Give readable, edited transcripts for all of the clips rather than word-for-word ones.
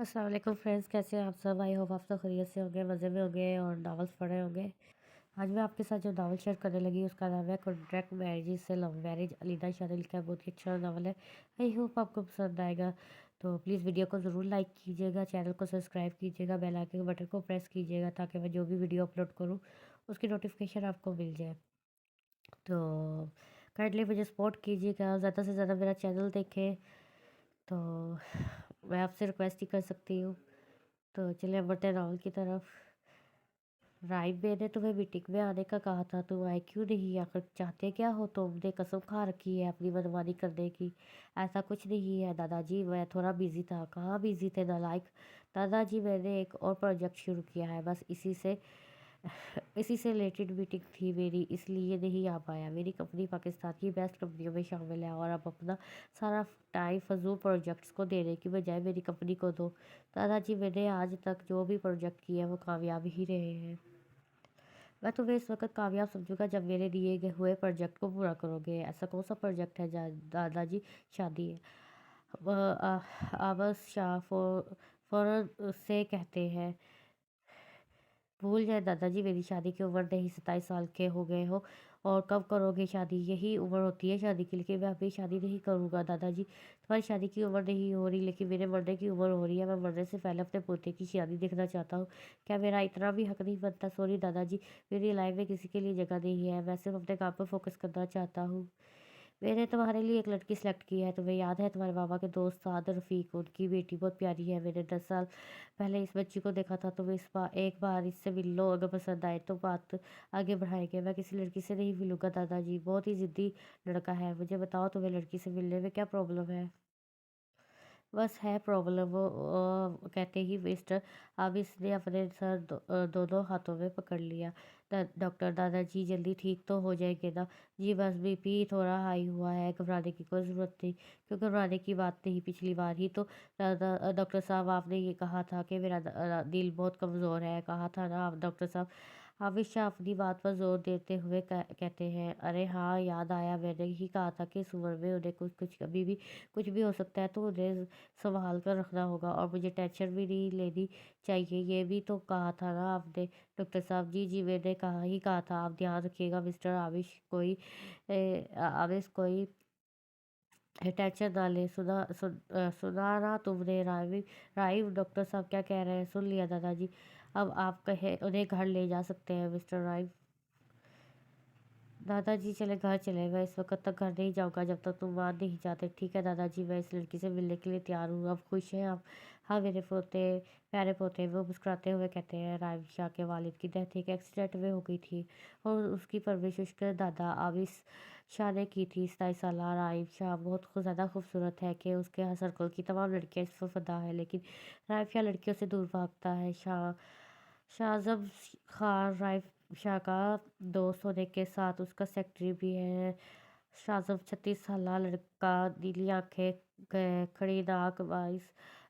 अस्सलाम वालेकुम फ्रेंड्स, कैसे हैं आप सब। आई होप आप सब खैरियत से होंगे, मज़े में होंगे और नावल्स पढ़े होंगे। आज मैं आपके साथ जो नावल शेयर करने लगी उसका नाम है कॉन्ट्रैक्ट मैरिज से लव मैरिज। अलीना शाह ने लिखा है, बहुत ही अच्छा नावल है। आई होप आपको पसंद आएगा। तो प्लीज़ वीडियो को ज़रूर लाइक कीजिएगा, चैनल को सब्सक्राइब कीजिएगा, बेल आइकन के बटन को प्रेस कीजिएगा ताकि मैं जो भी वीडियो अपलोड करूँ उसकी नोटिफिकेशन आपको मिल जाए। तो काइंडली मुझे सपोर्ट कीजिएगा, ज़्यादा से ज़्यादा मेरा चैनल देखें। तो मैं आपसे रिक्वेस्ट ही कर सकती हूँ। तो चलिए बढ़ते हैं नावल की तरफ। राइम, मैंने तुम्हें मीटिंग में आने का कहा था, तुम आए क्यों नहीं? आखिर चाहते क्या हो? तुमने कसम खा रखी है अपनी मनमानी करने की। ऐसा कुछ नहीं है दादाजी, मैं थोड़ा बिजी था। कहाँ बिजी थे नालायक? दादाजी, मैंने एक और प्रोजेक्ट शुरू किया है, बस इसी से रिलेटेड मीटिंग थी मेरी, इसलिए नहीं आ पाया। मेरी कंपनी पाकिस्तान की बेस्ट कंपनियों में शामिल है और अब अपना सारा टाइम फजूल प्रोजेक्ट्स को देने की बजाय मेरी कंपनी को दो। दादाजी, मैंने आज तक जो भी प्रोजेक्ट किए हैं वो कामयाब ही रहे हैं। मैं तुम्हें इस वक्त कामयाब समझूंगा जब मेरे दिए गए हुए प्रोजेक्ट को पूरा करोगे। ऐसा कौन सा प्रोजेक्ट है दादाजी? शादी है। आवाज शाह फौरन से कहते हैं, भूल जाए दादाजी, मेरी शादी की उम्र नहीं, 27 साल के हो गए हो। और कब करोगे शादी? यही उम्र होती है शादी की, लेकिन मैं अभी शादी नहीं करूँगा दादाजी। तुम्हारी शादी की उम्र नहीं हो रही, लेकिन मेरे मरने की उम्र हो रही है। मैं मरने से पहले अपने पोते की शादी देखना चाहता हूँ। क्या मेरा इतना भी हक नहीं बनता? सॉरी दादाजी, मेरी लाइफ में किसी के लिए जगह नहीं है। मैं सिर्फ अपने काम पर फोकस करना चाहता हूँ। मैंने तुम्हारे लिए एक लड़की सेलेक्ट की है। तुम्हें याद है तुम्हारे बाबा के दोस्त साद रफ़ीक, उनकी बेटी बहुत प्यारी है। मैंने 10 साल पहले इस बच्ची को देखा था। तुम एक बार इससे मिल लो, अगर पसंद आए तो बात आगे बढ़ाएंगे। मैं किसी लड़की से नहीं मिलूंगा दादाजी, बहुत ही ज़िद्दी लड़का है। मुझे बताओ, तुम्हें लड़की से मिलने में क्या प्रॉब्लम है? बस है प्रॉब्लम, वो कहते ही मिस्टर आबिस ने अपने सर दोनों हाथों में पकड़ लिया। डॉक्टर, दादाजी जल्दी ठीक तो हो जाएंगे ना? जी बस बीपी थोड़ा हाई हुआ है, घबराने की कोई ज़रूरत नहीं। क्यों घबराने की बात नहीं, पिछली बार ही तो डॉक्टर साहब आपने ये कहा था कि मेरा दिल बहुत कमज़ोर है, कहा था ना आप डॉक्टर साहब? हमेशा अपनी बात पर जोर देते हुए कहते हैं। अरे हाँ, याद आया, मैंने ही कहा था कि इस उम्र में उन्हें कुछ कुछ कभी भी कुछ भी हो सकता है, तो उन्हें संभाल कर रखना होगा और मुझे टेंशन भी नहीं लेनी चाहिए। ये भी तो कहा था ना आपने डॉक्टर साहब? जी जी, मैंने कहा था। आप ध्यान रखिएगा मिस्टर आविश, कोई टेंशन ना ले। सुना ना तुमने? राइव डॉक्टर साहब क्या कह रहे हैं? सुन लिया दादाजी। अब आप कहे उन्हें घर ले जा सकते हैं मिस्टर राइव। दादाजी चले, घर चले। मैं इस वक्त तक घर नहीं जाऊंगा जब तक तुम मान नहीं जाते। ठीक है दादाजी, मैं इस लड़की से मिलने के लिए तैयार हूँ। अब खुश हैं आप? हाँ मेरे पोते, प्यारे पोते। वो मुस्कुराते हुए कहते हैं, राइम शाह के वालिद की डेथ एक एक्सीडेंट में हो गई थी और उसकी परवरिश उसके दादा आबिस शाह ने की थी। 27 साल राइम शाह बहुत ज़्यादा खूबसूरत है कि उसके हर सर्कल की तमाम लड़कियाँ इस पर फिदा है, लेकिन राइम शाह लड़कियों से दूर भागता है। शाहजब खान राइफ शाह का दोस्त होने के साथ उसका सेक्रेटरी भी है। शाहजब 36 साल लड़का, नीली आंखें, खड़ी नाक,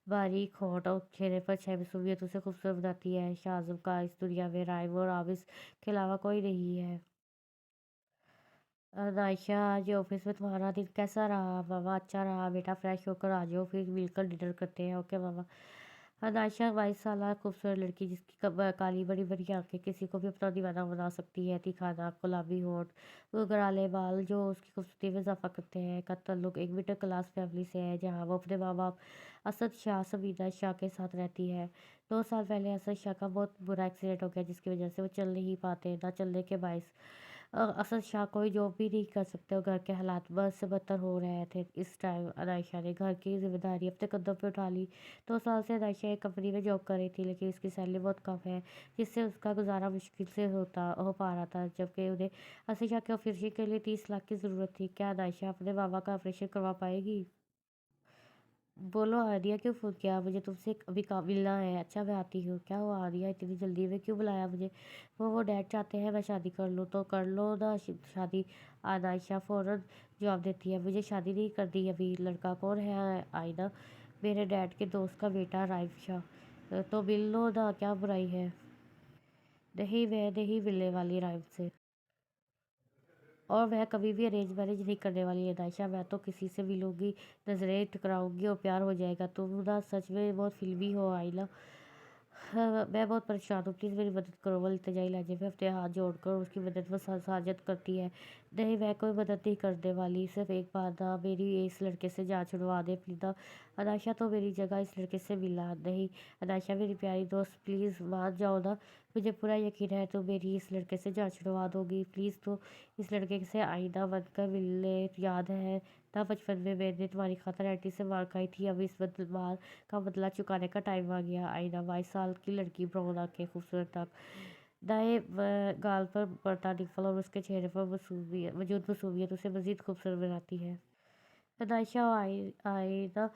बारीक होंठ और चेहरे पर छह मासूमियत उसे खूबसूरत बनाती है। शाहजब का इस दुनिया में राइम और आबिस के अलावा कोई नहीं है। नायशा, आज ऑफिस में तुम्हारा दिन कैसा रहा? मामा, अच्छा रहा बेटा, फ्रेश होकर आ जाओ, फिर मिलकर डिनर करते हैं। ओके मामा। नायशा 22 साल खूबसूरत लड़की, जिसकी काली बड़ी बड़ी आंखें किसी को भी अपना दीवाना बना सकती है। तीखा नाक, गुलाबी होंठ, घुंघराले बाल जो उसकी खूबसूरती में इजाफा करते हैं। का ताल्लुक एक मिडिल क्लास फैमिली से है जहाँ वो अपने माँ बाप असद शाह, सबीना शाह के साथ रहती है। 2 साल पहले असद शाह का बहुत बुरा एक्सीडेंट हो गया, जिसकी वजह से वो चल नहीं पाते। ना चलने के बायस असद शाह कोई जॉब भी नहीं कर सकते और घर के हालात बद से बदतर हो रहे थे। इस टाइम अनायशा ने घर की जिम्मेदारी अपने कंधों पर उठा ली। 2 साल से अनायशा एक कंपनी में जॉब कर रही थी, लेकिन इसकी सैलरी बहुत कम है, जिससे उसका गुजारा मुश्किल से हो पा रहा था। जबकि उन्हें असद शाह के ऑपरेशन के लिए 30 लाख की ज़रूरत थी। क्या अनायशा अपने बाबा का ऑपरेशन करवा पाएगी? बोलो आदिया, क्यों फ़ोन किया? मुझे तुमसे अभी काम मिलना है। अच्छा मैं आती हूँ। क्या हुआ आदिया, इतनी जल्दी में क्यों बुलाया मुझे? वो डैड चाहते हैं मैं शादी कर लूँ, तो कर लो ना शादी। आयशा फ़ौरन जवाब देती है, मुझे शादी नहीं करनी अभी। लड़का कौन है आईना? मेरे डैड के दोस्त का बेटा राइफशा। तो मिल लो ना, क्या बुराई है? नहीं, मैं नहीं मिलने वाली राइफ से। اور وہ کبھی بھی ارینج میرج نہیں کرنے والی ہے عائشہ، میں تو کسی سے ملوں گی، نظریں ٹکراؤں گی اور پیار ہو جائے گا۔ تم نا سچ میں بہت فلمی ہو آئلہ، میں بہت پریشان ہوں، پلیز میری مدد کرو۔ وہ التجائی لہجے میں اپنے ہاتھ جوڑ کر اس کی مدد میں ساجد کرتی ہے۔ نہیں، میں کوئی مدد نہیں کرنے والی، صرف ایک بار نا میری اس لڑکے سے جان چھڑوا دے پلیز نا۔ عائشہ تو میری جگہ اس لڑکے سے ملا نہیں، عائشہ میری پیاری دوست پلیز مان جاؤ نا، مجھے پورا یقین ہے تم میری اس لڑکے سے جان چھڑوا دو گی، پلیز۔ تو اس لڑکے سے آئینہ بن کر ملنے یاد ہے نا بچپن میں نے تمہاری خاطر اینٹی سے مار کھائی تھی، اب اس مار کا بدلہ چکانے کا ٹائم آ گیا۔ آئینہ 22 سال کی لڑکی، براؤن آنکھیں، خوبصورت ناک، دائیں گال پر بڑھتا ڈمپل اور اس کے چہرے پر موجود معصومیت اسے مزید خوبصورت بناتی ہے۔ عائشہ اور آئینہ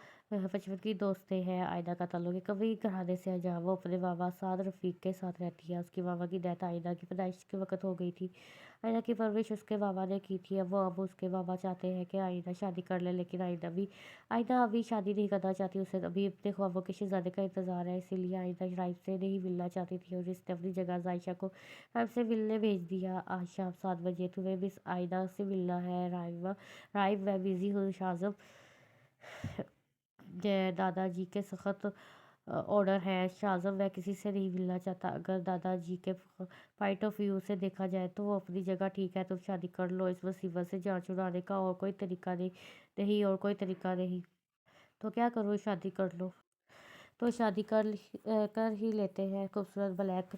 بچپن کی دوستیں ہیں۔ آئینہ کا تعلق ایک کبھی گھرانے سے ہے جہاں وہ اپنے ماما سعد رفیق کے ساتھ رہتی ہے۔ اس کی ماما کی ڈیتھ آئینہ کی پیدائش کے وقت ہو گئی تھی۔ آئینہ کی پرورش اس کے ماما نے کی تھی۔ اب اس کے ماما چاہتے ہیں کہ آئینہ شادی کر لے، لیکن آئینہ ابھی شادی نہیں کرنا چاہتی، اسے ابھی اپنے خوابوں کے شہزادے کا انتظار ہے، اسی لیے آئینہ رائف سے نہیں ملنا چاہتی تھی اور اس نے اپنی جگہ عائشہ کو رائف سے ملنے بھیج دیا۔ آج شام 7 بجے تمہیں مس آئینہ سے ملنا ہے رائف، میں بزی ہوں شازم، دادا جی کے سخت آرڈر ہے۔ شازم، میں کسی سے نہیں ملنا چاہتا، اگر دادا جی کے پوائنٹ آف ویو سے دیکھا جائے تو وہ اپنی جگہ ٹھیک ہے، تم شادی کر لو، اس مصیبت سے جان چھڑانے کا اور کوئی طریقہ نہیں، اور کوئی طریقہ نہیں۔ تو کیا کروں؟ شادی کر لو۔ تو شادی کر ہی لیتے ہیں۔ خوبصورت black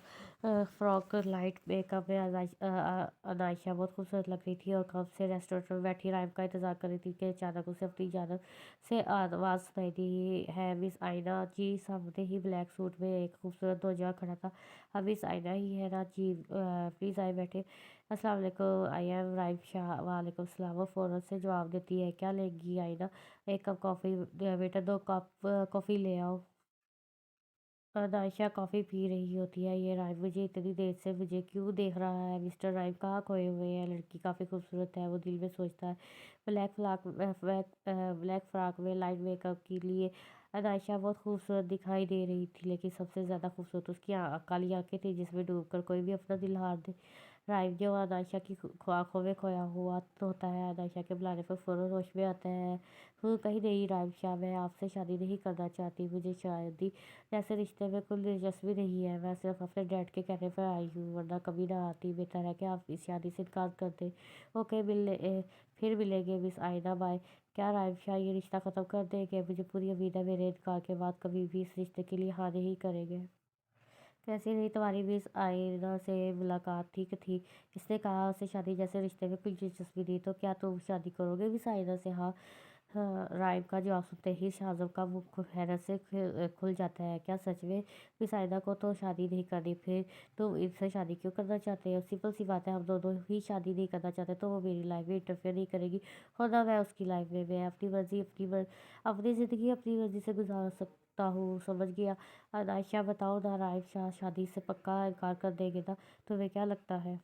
frock, light make up میں عائشہ بہت خوبصورت لگ رہی تھی اور کب سے ریسٹورینٹ میں بیٹھی رائف کا انتظار کر رہی تھی کہ اچانک اسے اپنی جانب سے آواز سنائی دی ہے، مس آئینہ جی۔ سامنے ہی بلیک سوٹ میں ایک خوبصورت نوجوان کھڑا تھا۔ ہاں، مس آئینہ ہی ہے نا جی، پلیز آئے بیٹھے۔ السلام علیکم، آئی ایم رائف شاہ۔ وعلیکم السلام، وہ فوراً سے جواب دیتی ہے۔ کیا لیں گی آئینہ؟ ایک کپ کافی بیٹا، 2 کپ کافی لے آؤ۔ عائشہ کافی پی رہی ہوتی ہے۔ یہ رائف مجھے اتنی دیر سے مجھے کیوں دیکھ رہا ہے؟ مسٹر رائف کہاں کھوئے ہوئے ہیں؟ لڑکی کافی خوبصورت ہے، وہ دل میں سوچتا ہے۔ بلیک فراک میں لائٹ میک اپ کے لیے عائشہ بہت خوبصورت دکھائی دے رہی تھی، لیکن سب سے زیادہ خوبصورت اس کی کالی آنکھیں تھیں جس میں ڈوب کر کوئی بھی اپنا دل ہار دے۔ رائف جو عائشہ کی آنکھوں میں کھویا ہوا ہوتا ہے، عائشہ کے بلانے پر فوراً ہوش میں آتا ہے۔ کہیں نہیں رائف شاہ، میں آپ سے شادی نہیں کرنا چاہتی، مجھے شادی جیسے رشتے میں کوئی دلچسپی نہیں ہے، میں صرف اپنے ڈیڈ کے کہنے پر آئی ہوں، ورنہ کبھی نہ آتی۔ بہتر ہے کہ آپ اس شادی سے انکار کر دیں۔ اوکے، پھر ملیں گے مس آئینہ، بائے۔ کیا رائف شاہ یہ رشتہ ختم کر دیں گے؟ مجھے پوری امید ہے میرے انکار کے بعد کبھی بھی اس رشتے کے لیے ہاں نہیں کریں گے۔ کیسی رہی تمہاری مس آئینہ سے ملاقات؟ ٹھیک تھی، اس نے کہا، اسے شادی جیسے رشتے میں کچھ دلچسپی نہیں۔ تو کیا تم شادی کرو گے مس آئینہ سے؟ ہاں۔ رائف کا جواب سنتے ہی شازم کا منہ حیرت سے کھل جاتا ہے۔ کیا سچ میں؟ مس آئینہ کو تو شادی نہیں کرنی، پھر تم ان سے شادی کیوں کرنا چاہتے ہو؟ سمپل سی بات ہے، ہم دونوں ہی شادی نہیں کرنا چاہتے، تو وہ میری لائف میں انٹرفیئر نہیں کرے گی اور نہ میں اس کی لائف میں اپنی زندگی اپنی مرضی سے گزار سکتا ہوں، سمجھ گیا؟ عائشہ، بتاؤ نا، رائف شاہ شادی سے پکا انکار کر دیں گے نا؟ تمہیں کیا لگتا ہے؟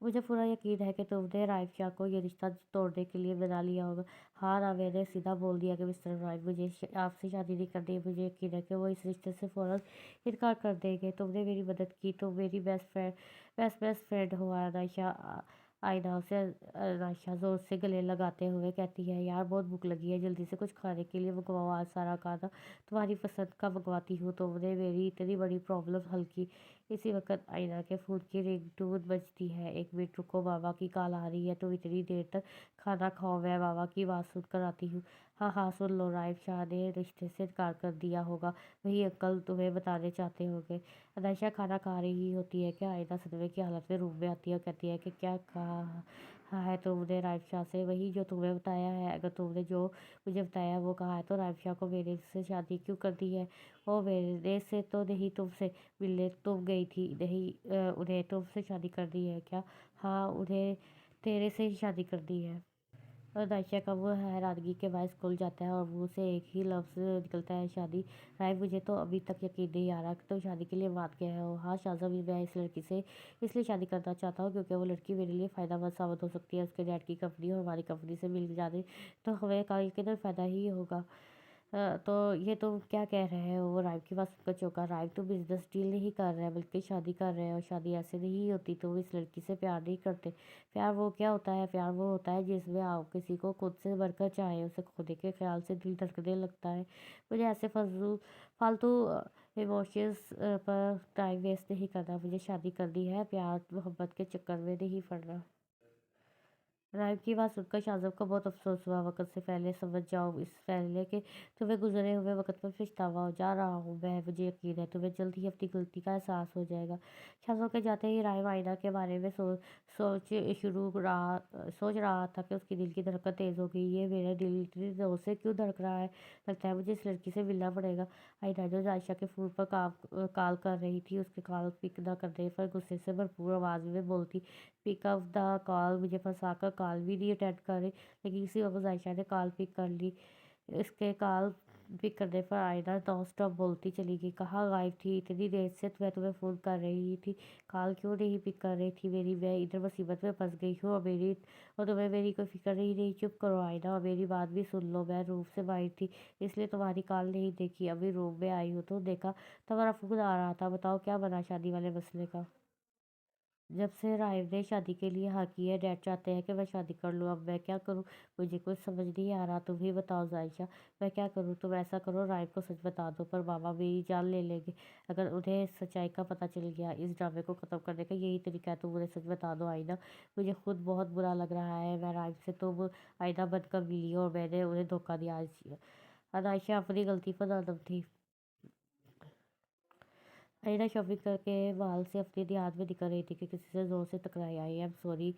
مجھے پورا یقین ہے کہ تم نے رائف شاہ کو یہ رشتہ توڑنے کے لیے بنا لیا ہوگا۔ ہاں نا، میں نے سیدھا بول دیا کہ مسٹر رائف، مجھے آپ سے شادی نہیں کرنی، مجھے یقین ہے کہ وہ اس رشتے سے فوراً انکار کر دیں گے۔ تم نے میری مدد کی، تم میری بیسٹ فرینڈ ہو عائشہ۔ آئینہ سے عائشہ زور سے گلے لگاتے ہوئے کہتی ہے، یار بہت بھوک لگی ہے، جلدی سے کچھ کھانے کے لیے منگواؤ، آج سارا کھانا تمہاری پسند کا منگواتی ہوں۔ تم نے میری اتنی بڑی پرابلم حل کی۔ اسی وقت آئینہ کے فون کی رنگ ٹون بجتی ہے۔ 1 منٹ رکو، ماما کی کال آ رہی ہے، تم اتنی دیر تک کھانا کھاؤ، میں ماما کی بات سن کر آتی ہوں۔ ہاں ہاں، سن لو، رائف شاہ نے رشتے سے انکار کر دیا ہوگا، وہی انکل تمہیں بتانے چاہتے ہوں گے۔ عائشہ کھانا کھا رہی ہوتی ہے کہ آئینہ صدمے کی حالت میں روم میں آتی ہے اور کہتی ہے کہ کیا کہا ہے تم نے رائف شاہ سے؟ وہی جو تمہیں بتایا ہے۔ اگر تم نے جو مجھے بتایا وہ کہا ہے تو رائف شاہ کو میرے سے شادی کیوں کرنی ہے؟ وہ میرے سے تو نہیں، تم سے ملنے تم گئی تھی۔ نہیں، انہیں تم سے شادی کرنی ہے کیا؟ ہاں، انہیں تیرے سے ہی شادی کرنی ہے۔ عائشہ کا وہ حیرانگی کے باعث کھل جاتا ہے اور منہ سے ایک ہی لفظ نکلتا ہے، شادی؟ رائف، مجھے تو ابھی تک یقین نہیں آ رہا کہ تم شادی کے لیے مان گئے ہو۔ ہاں شازم، میں اس لڑکی سے اس لیے شادی کرنا چاہتا ہوں کیونکہ وہ لڑکی میرے لیے فائدہ مند ثابت ہو سکتی ہے۔ اس کے ڈیڈ کی کمپنی اور ہماری کمپنی سے مل جانے تو ہمیں کا یقیناً فائدہ ہی ہوگا۔ تو یہ تم کیا کہہ رہے ہو؟ وہ رائب کی بات سن کر چونکا۔ رائب تو بزنس ڈیل نہیں کر رہے بلکہ شادی کر رہے ہیں، اور شادی ایسے نہیں ہوتی۔ تم اس لڑکی سے پیار نہیں کرتے۔ پیار وہ کیا ہوتا ہے؟ پیار وہ ہوتا ہے جس میں آپ کسی کو خود سے بڑھ کر چاہیں، اسے کھونے کے خیال سے دل دھڑکنے لگتا ہے۔ مجھے ایسے فالتو ایموشنز پر ٹائم ویسٹ نہیں کرنا، مجھے شادی کرنی ہے، پیار محبت کے چکر میں نہیں پڑنا۔ رائب کی بات سن کر شاہزب کو بہت افسوس ہوا۔ وقت سے پہلے سمجھ جاؤ، اس پہلے کہ تمہیں گزرے ہوئے وقت پر پچھتاوا ہو جا رہا ہوں میں، مجھے یقین ہے تمہیں جلد ہی اپنی غلطی کا احساس ہو جائے گا۔ شاہزب کے جاتے ہی رائب آئینہ کے بارے میں سوچ رہا تھا کہ اس کی دل کی دھڑکن تیز ہو گئی۔ یہ میرا دل اتنی زور سے کیوں دھڑک رہا ہے؟ لگتا ہے مجھے اس لڑکی سے ملنا پڑے گا۔ آئینہ جو عائشہ کے فون پر کال کر رہی تھی، اس کے کال پک نہ کرنے پر غصے سے بھرپور آواز میں بولتی، پک اپ دا کال۔ مجھے پھنسا کر کال بھی نہیں اٹینڈ کر رہی۔ لیکن اسی وقت عائشہ نے کال پک کر لی۔ اس کے کال پک کرنے پر آئینہ نان سٹاپ بولتی چلی گئی، کہاں غائب تھی اتنی دیر سے؟ میں تمہیں فون کر رہی تھی، کال کیوں نہیں پک کر رہی تھی میری؟ میں ادھر مصیبت میں پھنس گئی ہوں اور تمہیں میری کوئی فکر نہیں۔ چپ کرو آئینہ، اور میری بات بھی سن لو۔ میں روم سے باہر تھی، اس لیے تمہاری کال نہیں دیکھی۔ ابھی روم میں آئی ہوں تو دیکھا تمہارا فون آ رہا تھا۔ بتاؤ کیا بنا شادی والے مسئلے کا؟ جب سے رائب نے شادی کے لیے ہاں کی ہے، ڈیڈ چاہتے ہیں کہ میں شادی کر لوں۔ اب میں کیا کروں؟ مجھے کچھ سمجھ نہیں آ رہا، تم ہی بتاؤ عائشہ، میں کیا کروں؟ تم ایسا کرو، رائب کو سچ بتا دو، پر ماما میری جان لے لیں گے اگر انہیں سچائی کا پتہ چل گیا۔ اس ڈرامے کو ختم کرنے کا یہی طریقہ ہے، تم انہیں سچ بتا دو آئینہ۔ مجھے خود بہت برا لگ رہا ہے، میں رائب سے تم آئینہ بن کر ملی اور میں نے انہیں دھوکہ دیا۔ عائشہ اپنی غلطی پر نادم تھی۔ آئینہ شاپنگ کر کے مال سے اپنی دیہات میں نکل رہی تھی کہ کسی سے زور سے ٹکرائی۔ I'm sorry,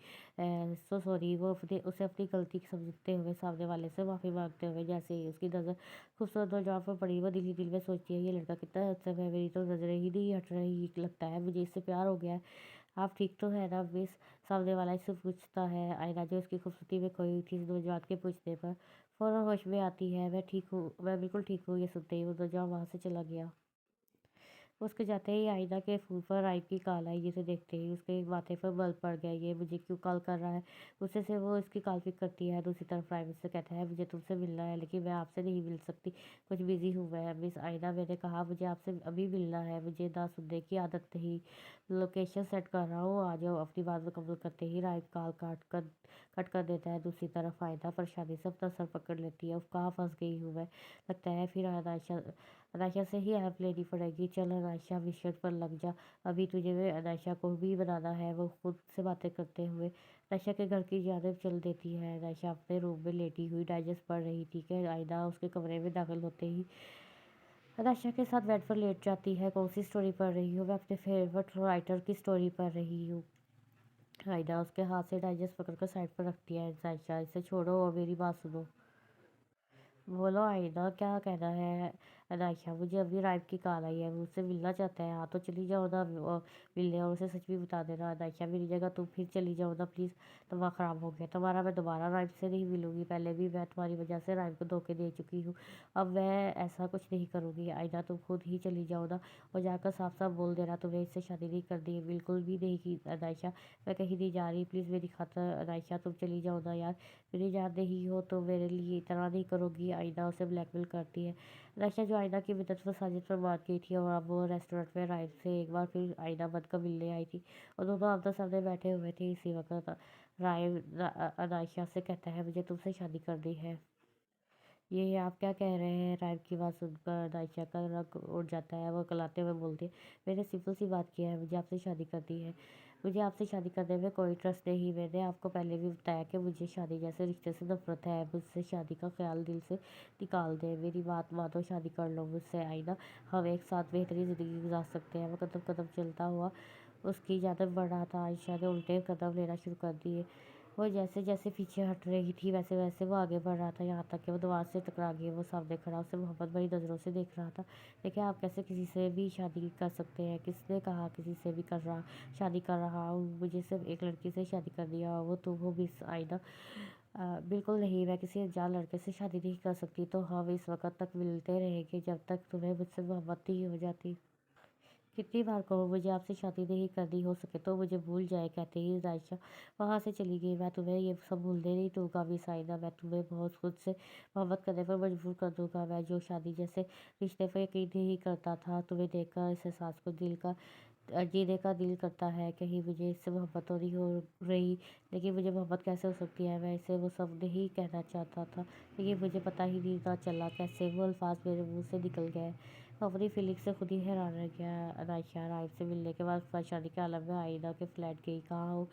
so sorry. وہ اسے اپنی غلطی سمجھتے ہوئے سامنے والے سے معافی مانگتے ہوئے، جیسے ہی اس کی نظر خوبصورت نوجوان پر پڑی، وہ دل ہی دل میں سوچتی ہے، یہ لڑکا کتنا ہینڈسم ہے، میری تو نظریں ہی نہیں ہٹ رہی، لگتا ہے مجھے اس سے پیار ہو گیا ہے۔ آپ ٹھیک تو ہے نا مس؟ سامنے والا اس سے پوچھتا ہے۔ آئینہ جو اس کی خوبصورتی میں کھوئی ہوئی تھی، اس نوجوان کے پوچھنے پر فوراً ہوش میں آتی ہے۔ میں ٹھیک ہوں، میں بالکل ٹھیک ہوں۔ یہ سنتے ہی وہ نوجوان وہاں سے چلا گیا۔ اس کے جاتے ہی آئینہ کے فون پر رائب کی کال آئی، جسے دیکھتے ہی اس کے ماتھے پر بل پڑ گیا۔ یہ مجھے کیوں کال کر رہا ہے؟ غصے سے وہ اس کی کال پک کرتی ہے۔ دوسری طرف رائب اس سے کہتا ہے، مجھے تم سے ملنا ہے لیکن میں آپ سے نہیں مل سکتی، کچھ بزی ہوں میں۔ مس آئینہ، میں نے کہا مجھے آپ سے ابھی ملنا ہے، مجھے نہ سننے کی عادت نہیں۔ لوکیشن سیٹ کر رہا ہوں، آ جاؤ۔ اپنی بات مکمل کرتے ہی رائب کال کٹ کر دیتا ہے۔ دوسری طرف آئینہ پریشانی سے اپنا سر پکڑ لیتی ہے، اف، کہاں پھنس گئی ہوں میں؟ لگتا ہے پھر عائشہ سے ہی ہیلپ لینی پڑے گی۔ چل عائشہ، مشن پر لگ جا، ابھی تجھے عائشہ کو بھی بنانا ہے۔ وہ خود سے باتیں کرتے ہوئے عائشہ کے گھر کی جانب چل دیتی ہے۔ عائشہ اپنے روم میں لیٹی ہوئی ڈائجسٹ پڑھ رہی تھی کہ آئینہ اس کے کمرے میں داخل ہوتے ہی عائشہ کے ساتھ بیڈ پر لیٹ جاتی ہے۔ کون سی سٹوری پڑھ رہی ہوں؟ میں اپنے فیورٹ رائٹر کی سٹوری پڑھ رہی ہوں۔ آئینہ اس کے ہاتھ سے ڈائجسٹ پکڑ کر سائڈ پر رکھتی ہے۔ عائشہ، اسے چھوڑو اور میری بات سنو۔ بولو آئینہ، کیا کہنا ہے؟ عائشہ، مجھے ابھی رائب کی کال آئی ہے، وہ مجھ سے ملنا چاہتا ہے۔ ہاں تو چلی جاؤ نا ملنے، اور اسے سچ بھی بتا دینا۔ عائشہ، میری جگہ تم پھر چلی جاؤ نا پلیز، دماغ خراب ہو گیا تمہارا۔ میں دوبارہ رائب سے نہیں ملوں گی، پہلے بھی میں تمہاری وجہ سے رائب کو دھوکے دے چکی ہوں، اب میں ایسا کچھ نہیں کروں گی۔ آئینہ، تم خود ہی چلی جاؤ نا، اور جا کر صاف صاف بول دینا تمہیں اس سے شادی نہیں کرنی ہے۔ بالکل بھی نہیں کی عائشہ، میں کہیں نہیں جا رہی، پلیز میری خاطر عائشہ تم چلی جاؤ نا یار، میری جان نہیں ہو تو میرے لیے اتنا نہیں کرو گی؟ آئینہ اسے بلیک میل کرتی ہے۔ عائشہ، جو آئینہ کی مدد پر ساجد پر مان گئی تھی، اور اب وہ ریسٹورنٹ میں رائب سے ایک بار پھر آئینہ بن کر ملنے آئی تھی، اور دونوں آمنے سامنے بیٹھے ہوئے تھے۔ اسی وقت رائب عائشہ سے کہتا ہے، مجھے تم سے شادی کرنی ہے۔ یہ آپ کیا کہہ رہے ہیں؟ رائب کی بات سن کر عائشہ کا رنگ اڑ جاتا ہے۔ وہ کلاتے ہوئے بولتی ہے، میں نے سمپل سی بات کی ہے، مجھے آپ سے شادی کرنی ہے۔ مجھے آپ سے شادی کرنے میں کوئی انٹرسٹ نہیں، میں نے آپ کو پہلے بھی بتایا کہ مجھے شادی جیسے رشتے سے نفرت ہے، مجھ سے شادی کا خیال دل سے نکال دیں، میری بات مانو، شادی کر لو مجھ سے آئینہ، ہم ایک ساتھ بہترین زندگی گزار سکتے ہیں۔ وہ قدم قدم چلتا ہوا اس کی جانب بڑھ رہا تھا۔ عائشہ نے الٹے قدم لینا شروع کر دیے۔ وہ جیسے جیسے پیچھے ہٹ رہی تھی ویسے ویسے وہ آگے بڑھ رہا تھا، یہاں تک کہ وہ دیوار سے ٹکرا گیا۔ وہ سامنے کھڑا اسے محبت بھری نظروں سے دیکھ رہا تھا۔ دیکھیں، آپ کیسے کسی سے بھی شادی کر سکتے ہیں؟ کس نے کہا کسی سے بھی شادی کر رہا ہوں؟ مجھے صرف ایک لڑکی سے شادی کرنی ہے، اور وہ تم ہو مس آئینہ۔ بالکل نہیں، میں کسی انجان لڑکے سے شادی نہیں کر سکتی۔ تو ہم اس وقت تک ملتے رہیں گے جب تک تمہیں مجھ سے محبت نہیں ہو جاتی۔ कितनी बार कहूँ मुझे आपसे शादी नहीं करनी, हो सके तो मुझे भूल जाए, कहते ही रायशा वहाँ से चली गई। मैं तुम्हें ये सब भूलने नहीं दूंगा मिस आइना, मैं तुम्हें बहुत खुद से मोहब्बत करने पर मजबूर कर दूंगा। मैं जो शादी जैसे रिश्ते पर यकीन नहीं करता था, तुम्हें देखकर इस एहसास को दिल का जीने का दिल करता है। कहीं मुझे इससे मोहब्बत तो नहीं हो रही, लेकिन मुझे मोहब्बत कैसे हो सकती है। मैं इसे वो सब नहीं कहना चाहता था, लेकिन मुझे पता ही नहीं था चला कैसे वो अल्फाज मेरे मुंह से निकल गए। मैं अपनी फीलिंग से खुद ही हैरान रह गया। रायशा राइफ से मिलने के बाद परेशानी के आलम में आईना के फ्लैट गई। कहाँ हो?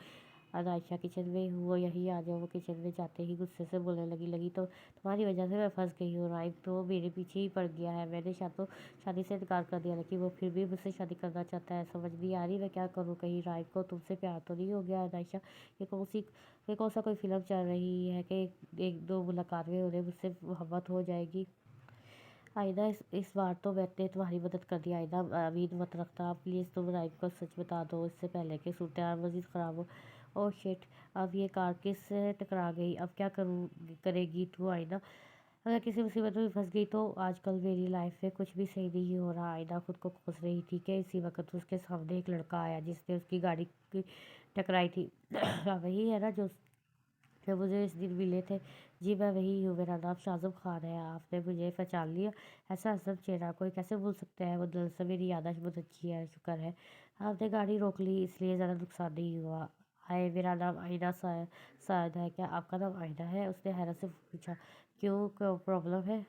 रायशा किचन में हूँ, वो यही आ जाओ। वो किचन में जाते ही गुस्से से बोलने लगी तो तुम्हारी वजह से मैं फंस गई हूँ। राइफ तो मेरे पीछे ही पड़ गया है। मैंने शादी से इनकार कर दिया, लेकिन वो फिर भी मुझसे शादी करना चाहता है। समझ नहीं आ रही मैं क्या करूँ। कहीं राइफ को तुमसे प्यार तो नहीं हो गया रायशा? ये कौन सी ये कौन सा कोई फिल्म चल रही है कि एक दो मुलाकात में उन्हें मुझसे मोहब्बत हो जाएगी? आइदा इस बार तो मैंने तुम्हारी मदद कर दी। आइदा उम्मीद मत रखना प्लीज़, तुम राइफ को सच बता दो इससे पहले कि सूरत मज़ीद ख़राब हो। ओह शिट, अब ये कार किससे टकरा गई? अब क्या करेगी तू आइना? अगर किसी मुसीबत में फंस गई तो आजकल मेरी लाइफ में कुछ भी सही नहीं हो रहा। आइना खुद को कोस रही थी कि इसी वक्त उसके सामने एक लड़का आया जिसने उसकी गाड़ी की टकराई थी। वही है ना जो मुझे इस दिन मिले थे। जी मैं वही हूँ, मेरा नाम शाज़म खान है। आपने मुझे पहचान लिया? ऐसा हसब चेहरा कोई कैसे भूल सकता है? वो दिल से मेरी याददाश्त बहुत अच्छी है, शुक्र है आपने गाड़ी रोक ली, इसलिए ज़्यादा नुकसान नहीं हुआ। हाय, मेरा नाम आइना सायद है। क्या आपका नाम आइना है? उसने हैरत से पूछा। क्यों प्रॉब्लम है?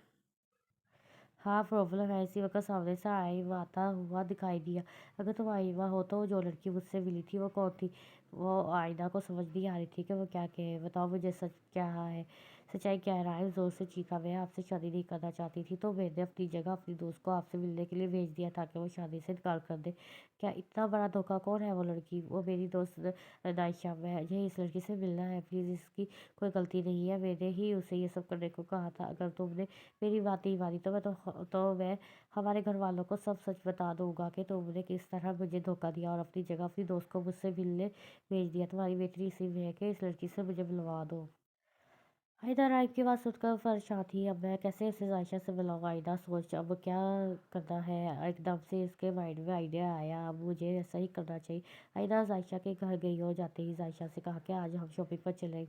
हाँ प्रॉब्लम है। इसी वक्त सामने से आईवा आता हुआ दिखाई दिया। अगर तुम आईवा हो तो जो लड़की मुझसे मिली थी वो कौन थी? वो आईना को समझ नहीं आ रही थी कि वो क्या कहे। बताओ मुझे सच क्या है, सच्चाई क्या है? राइम जोर से चीखा। मैं आपसे शादी नहीं करना चाहती थी, तो मैंने अपनी जगह अपनी दोस्त को आपसे मिलने के लिए भेज दिया ताकि वो शादी से इनकार कर दे। क्या इतना बड़ा धोखा? कौन है वो लड़की? वो मेरी दोस्त नायशा। मुझे इस लड़की से मिलना है प्लीज़, इसकी कोई गलती नहीं है, मैंने ही उसे ये सब करने को कहा था। अगर तुमने मेरी बात नहीं मानी तो मैं हमारे घर वालों को सब सच बता दूंगा कि तुमने किस तरह मुझे धोखा दिया और अपनी जगह अपनी दोस्त को मुझसे मिलने भेज दिया। तुम्हारी बेटी इसी में है कि इस लड़की से मुझे मिलवा दो। आयदा राइफ की बात सुनकर परेशान थी। अब मैं कैसे इसे जायशा से मिलाऊंगा? आयदा सोच अब क्या करना है। एकदम से इसके माइंड में आइडिया आया, अब मुझे ऐसा ही करना चाहिए। आयदा जायशा के घर गई और जाते ही जायशा से कहा कि आज हम शॉपिंग पर चले।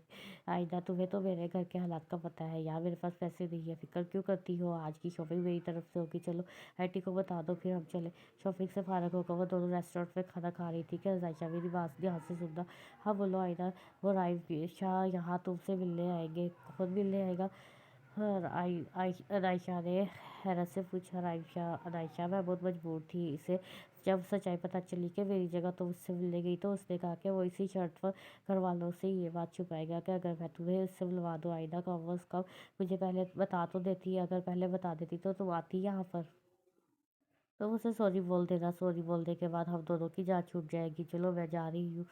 आयदा तुम्हें तो मेरे घर के हालात का पता है यार, मेरे पास पैसे नहीं है, फिक्र क्यों करती हो? आज की शॉपिंग मेरी तरफ से होगी। चलो आंटी को बता दो फिर हम चले। शॉपिंग से फारग होकर वो दोनों रेस्टोरेंट में खाना खा रही थी कि जायशा मेरी बात ध्यान से सुनना। हाँ बोलो आयदा। वो रायशा यहाँ तुमसे मिलने आएंगे। कौन मिलने आएगा? हाँ, रायशा ने हैरत से पूछा। रायशा मैं बहुत मजबूर थी इसे जब सच्चाई पता चली कि मेरी जगह तो उससे मिलने गई, तो उसने कहा कि वो इसी शर्त पर घर वालों से ये बात छुपाएगा कि अगर मैं तुम्हें उससे मिलवा दूँ। आईना कम अज़ कम मुझे पहले बता तो देती, अगर पहले बता देती तो तुम आती यहाँ पर। तो उसे सॉरी बोल देना, सॉरी बोलने के बाद हम दोनों की जान छूट जाएगी। चलो मैं जा रही हूँ।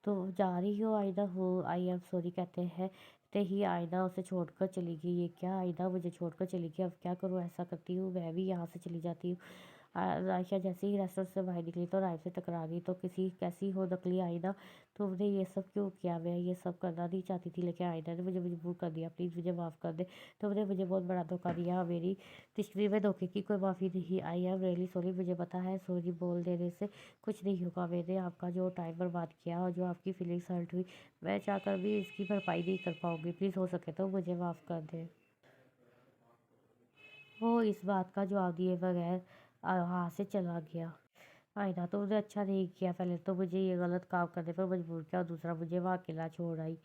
तो जा रही हो आईना? हो आई एम सॉरी कहते हैं ते ही आईना उसे छोड़कर चली गई। ये क्या आईना मुझे छोड़कर चली गई? अब क्या करूँ? ऐसा करती हूँ मैं भी यहाँ से चली जाती हूँ। रायशा जैसे ही रेस्टोरेंट से बाहर निकली तो राइफ से टकरा गई। तो किसी कैसी हो नकली आईना, तुमने ये सब क्यों किया? मैं ये सब करना नहीं चाहती थी, लेकिन आईना ने मुझे मजबूर कर दिया। प्लीज़ मुझे माफ़ कर दे। तुमने मुझे बहुत बड़ा धोखा दिया। मेरी तिश्तरी में धोखे की कोई माफ़ी नहीं। I am really sorry. मुझे पता है सॉरी बोल देने से कुछ नहीं होगा। मैंने आपका जो टाइम बर्बाद किया और जो आपकी फीलिंग्स हर्ट हुई, मैं चाहकर भी इसकी भरपाई नहीं कर पाऊँगी। प्लीज़ हो सके तो मुझे माफ़ कर दें। वो इस बात का जवाब दिए बगैर वहाँ से चला गया। आईना तुमने अच्छा नहीं किया। पहले तो मुझे ये गलत काम करने पर मजबूर किया और दूसरा मुझे वहाँ अकेला छोड़ आई।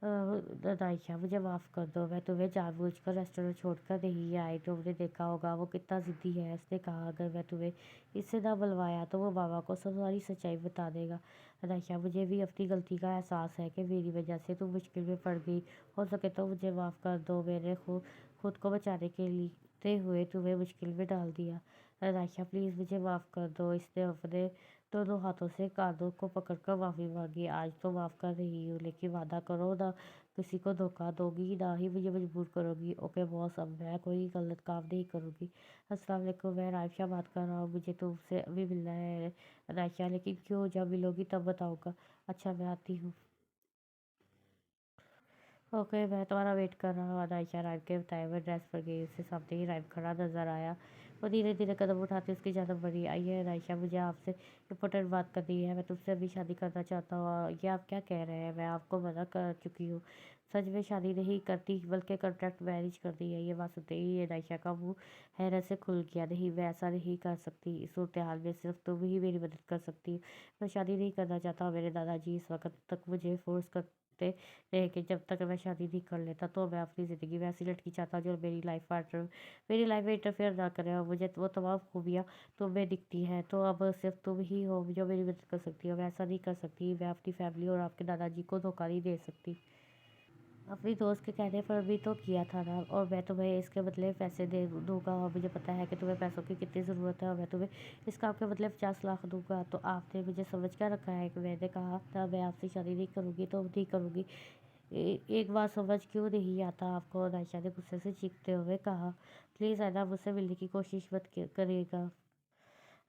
नायशा मुझे माफ़ कर दो, मैं तुम्हें जानबूझकर रेस्टोरेंट छोड़कर नहीं आई। तुमने देखा होगा वो कितना ज़िद्दी है। उसने कहा अगर मैं तुम्हें इससे ना बुलवाया तो वो मामा को सब सारी सच्चाई बता देगा। नायशा मुझे भी अपनी गलती का एहसास है कि मेरी वजह से तुम मुश्किल में पड़ गई। हो सके तो मुझे माफ़ कर दो, मैंने खुद को बचाने के लिए हुए तुम्हें मुश्किल में डाल दिया। नायशा प्लीज़ मुझे माफ़ कर दो। इसने अपने दोनों हाथों से कानों को पकड़कर माफ़ी मांगी। आज तो माफ़ कर रही हूँ, लेकिन वादा करो ना किसी को धोखा दोगी, ना ही मुझे मजबूर करोगी। ओके बॉस, अब मैं कोई गलत काम नहीं करूँगी। अस्सलाम वालेकुम, मैं रायशा बात कर रहा हूँ। मुझे तुमसे अभी मिलना है रायशा, लेकिन क्यों? जब मिलोगी तब बताऊँगा। अच्छा मैं आती हूँ। ओके मैं तुम्हारा वेट कर रहा हूँ। रायशा राइम के बताए हुए ड्रेस पर गई। उससे सामने ही राइम खड़ा नजर आया। वो धीरे धीरे कदम उठाते उसकी जानब बढ़ी। आइए रायशा, मुझे आपसे इम्पोर्टेंट बात करनी है। मैं तुमसे अभी शादी करना चाहता हूँ। ये आप क्या कह रहे हैं? मैं आपको मना कर चुकी हूँ। सच में शादी नहीं करती, बल्कि कॉन्ट्रैक्ट मैरिज करनी है। ये बात सुनते ही ये रायशा का मुंह हैरत से खुल गया। नहीं, मैं ऐसा नहीं कर सकती। इस सूरत हाल में सिर्फ तुम ही मेरी मदद कर सकती हो। मैं शादी नहीं करना चाहता। मेरे दादाजी इस वक्त तक मुझे फोर्स करते रहे कि जब तक मैं शादी नहीं कर लेता तो मैं अपनी ज़िंदगी में ऐसी लड़की चाहता हूँ जो मेरी लाइफ पार्टनर, मेरी लाइफ में इंटरफेयर ना करे, और मुझे वो तमाम खूबियाँ तुम में दिखती हैं। तो अब सिर्फ तुम ही हो जो मेरी मदद कर सकती हो। मैं ऐसा नहीं कर सकती। मैं अपनी फैमिली और आपके दादाजी को धोखा नहीं दे सकती। अपनी दोस्त के कहने पर भी तो किया था ना, और मैं तुम्हें इसके बदले पैसे दे दूंगा, और मुझे पता है कि तुम्हें पैसों की कितनी ज़रूरत है, और मैं तुम्हें इस काम के बदले 50 लाख दूंगा। तो आपने मुझे समझ क्या रखा है कि मैंने कहा था मैं आपसे शादी नहीं करूँगी तो नहीं करूँगी। एक बार समझ क्यों नहीं आता आपको? नायशा ने गुस्से से चीखते हुए कहा। प्लीज़ आना, मुझसे मिलने की कोशिश मत करेगा।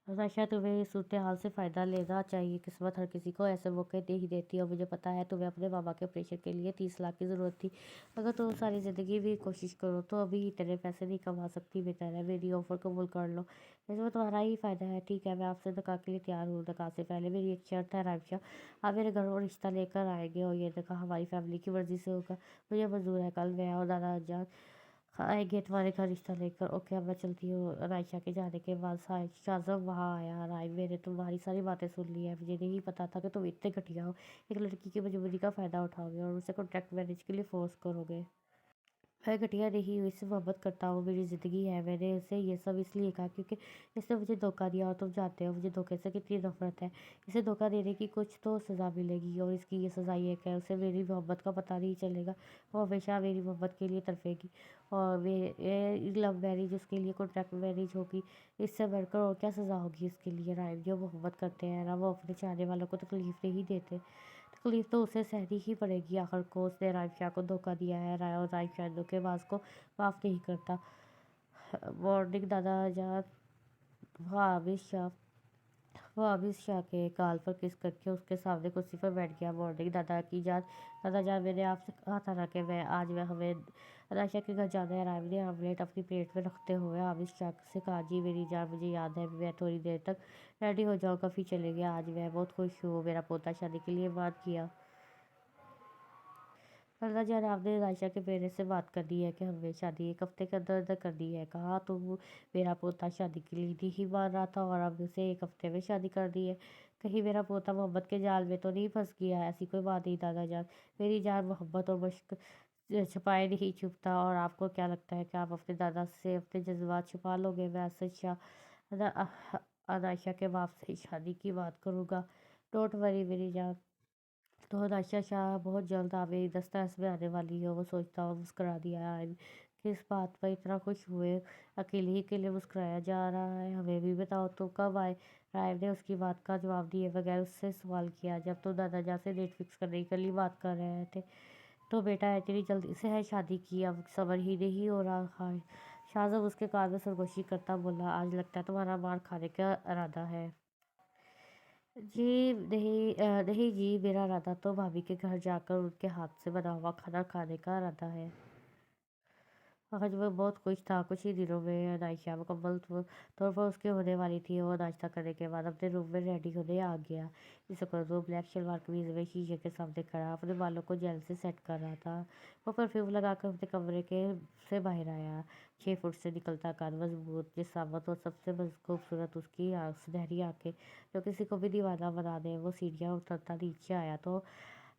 नशा, तुम्हें इस सूरत हाल से फ़ायदा लेना चाहिए। किस्मत हर किसी को ऐसे मौके नहीं देती, और मुझे पता है तुम्हें अपने मामा के ऑपरेशन के लिए 30 लाख की ज़रूरत थी। अगर तुम सारी ज़िंदगी भी कोशिश करो तो अभी इतने पैसे नहीं कमा सकती। बेहतर है मेरी ऑफ़र कबूल कर लो। इसमें तुम्हारा ही फ़ायदा है। ठीक है, मैं आपसे निकाह के लिए तैयार हूँ। निकाह से पहले मेरी एक शर्त है रायशा, आप मेरे घर और रिश्ता लेकर आएंगे, और ये निकाह हमारी फैमिली की मर्ज़ी से होगा। मुझे मंजूर है। कल मैं और दादा जान आएंगे तुम्हारे घर रिश्ता लेकर। ओके, अब मैं चलती हूँ। रायशा के जाने के बाद शाज़म वहाँ आया। राय, मैंने तुम्हारी सारी बातें सुन ली है। मुझे नहीं पता था कि तुम इतने घटिया हो। एक लड़की की मजबूरी का फ़ायदा उठाओगे और उसे कॉन्ट्रैक्ट मैरिज के लिए फोर्स करोगे। मैं घटिया नहीं हूँ, इससे मोहब्बत करता हूँ, मेरी ज़िंदगी है। मैंने उसे ये सब इसलिए कहा क्योंकि इसने मुझे धोखा दिया, और तुम जानते हो मुझे धोखे से कितनी नफरत है। इसे धोखा देने की कुछ तो सज़ा मिलेगी, और इसकी ये सज़ा ये है उसे मेरी मोहब्बत का पता नहीं चलेगा। वो हमेशा मेरी मोहब्बत के लिए तड़पेगी, और मेरी लव मैरिज उसके लिए कॉन्ट्रैक्ट मैरिज होगी। इससे बढ़कर और क्या सज़ा होगी उसके लिए? राइम, जो मोहब्बत करते हैं ना, वो अपने चाहने वालों को तकलीफ़ नहीं देते। तकलीफ तो उसे सहनी ही पड़ेगी। आखिर को उसने रायशा को धोखा दिया है। राय और रायशा धोखेबाज को माफ़ नहीं करता। वार्निंग दादाजान। हामिद शाह के गाल पर किस करके उसके सामने कुर्सी पर बैठ गया। वार्निंग दादा जान, मैंने आपसे कहा था ना कि मैं आज मैं हमें रायशा के घर जाना है। राय ने आमलेट अपनी प्लेट में रखते हुए हामिद शाह से कहा। जी मेरी जान, मुझे याद है, मैं थोड़ी देर तक रेडी हो जाऊँगा, फिर चलेंगे। आज मैं बहुत खुश हूँ, मेरा पोता शादी के लिए मान किया। वरना जान, आपने रायशा के पेरेंट्स से बात कर दी है कि हमें शादी एक हफ्ते के अंदर अंदर करनी है। कहा तो मेरा पोता शादी के लिए नहीं मान रहा था, और अब उसे एक हफ्ते में शादी कर दी है। कहीं मेरा पोता मोहब्बत के जाल में तो नहीं फंस गया? ऐसी कोई बात नहीं दादा जान। मेरी जान, मोहब्बत और मश्क छुपाए नहीं छुपता। और आपको क्या लगता है कि आप अपने दादा से अपने जज्बात छुपा लोगे? मैं असद शाह अनायशा के बाप से शादी की बात करूँगा। डोंट वरी मेरी जान। तो राशा शाह बहुत जल्द मेरी दस्तावेज में आने वाली है। वो सोचता हुआ मुस्कुरा दिया। आई किस बात पर इतना खुश हुए? अकेले ही के लिए मुस्कुराया जा रहा है? हमें भी बताओ तो कब आए? राय ने उसकी बात का जवाब दिए बगैर उससे सवाल किया। जब तो दादाजा से डेट फिक्स करने के लिए बात कर रहे थे तो बेटा इतनी जल्दी से है शादी की? अब सब्र ही नहीं हो रहा है। शाहजब उसके कान में सरगोशी करता बोला। आज लगता है तुम्हारा मार खाने का इरादा है। जी नहीं, नहीं जी, मेरा इरादा तो भाभी के घर जाकर उनके हाथ से बना हुआ खाना खाने का इरादा है। आज मैं बहुत खुश था। कुछ ही दिनों में नायशा मुकम्मल तौर पर उसकी होने वाली थी। वो नाश्ता करने के बाद अपने रूम में रेडी होने आ गया। इस वक्त वो ब्लैक शलवार कमीज में शीशे के सामने खड़ा अपने बालों को जेल से सेट कर रहा था। वो परफ्यूम लगाकर अपने कमरे के से बाहर आया। 6 फुट से निकलता कद, मजबूत जिस्मानत, और सबसे खूबसूरत उसकी सुनहरी आंखें जो किसी को भी दीवाना बना दे। वो सीढ़ियाँ उतरता नीचे आया तो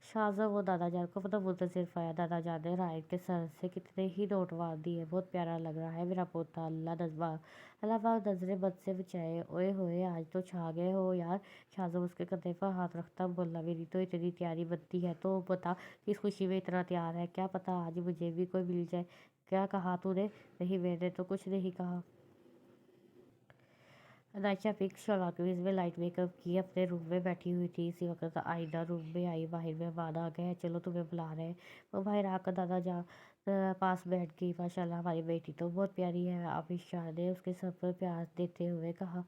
शाहज़ब वो दादाजान को पता मुंतज़िर पाया। दादाजान ने राय के सर से कितने ही नोट मार दिए। बहुत प्यारा लग रहा है मेरा पोता। अल्लाह पाक नजरें बद से बचाए। ओए होए, आज तो छा गए हो यार। शाहज़ब उसके कंधे पर हाथ रखता बोला। मेरी तो इतनी तैयारी बनती है, तो बता किस खुशी में इतना तैयार है? क्या पता आज मुझे भी कोई मिल जाए। क्या कहा तूने? नहीं, मैंने तो कुछ नहीं कहा। नायशा पिंक सलवार कमीज में लाइट मेकअप की अपने रूम में बैठी हुई थी। इसी वक्त आईना रूम में आई। बाहर मेहमान आ गए हैं, चलो तुम्हें बुला रहे हैं। वो बाहर आकर दादा जा पास बैठ गई। माशाल्लाह, हमारी बेटी तो बहुत प्यारी है, आमिर शाह ने उसके सर पर प्यार देते हुए कहा।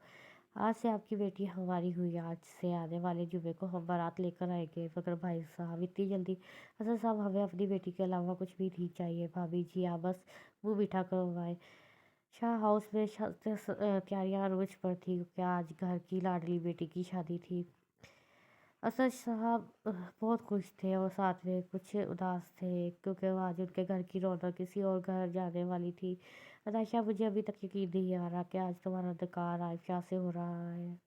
आज से आपकी बेटी हमारी हुई। आज से आने वाले जुमे को हम बारात लेकर आएंगे। मगर भाई साहब, इतनी जल्दी? असद साहब, हमें अपनी बेटी के अलावा कुछ भी नहीं चाहिए। भाभी जी, आप बस मुँह मीठा करवाएं। शाह हाउस में तैयारियां अरूज पर थी क्योंकि आज घर की लाडली बेटी की शादी थी। असद साहब बहुत खुश थे और साथ में कुछ उदास थे क्योंकि वो आज उनके घर की रौनक किसी और घर जाने वाली थी। अदाशा, मुझे अभी तक यकीन नहीं आ रहा कि आज तुम्हारा इंतकाल आयशा से हो रहा है।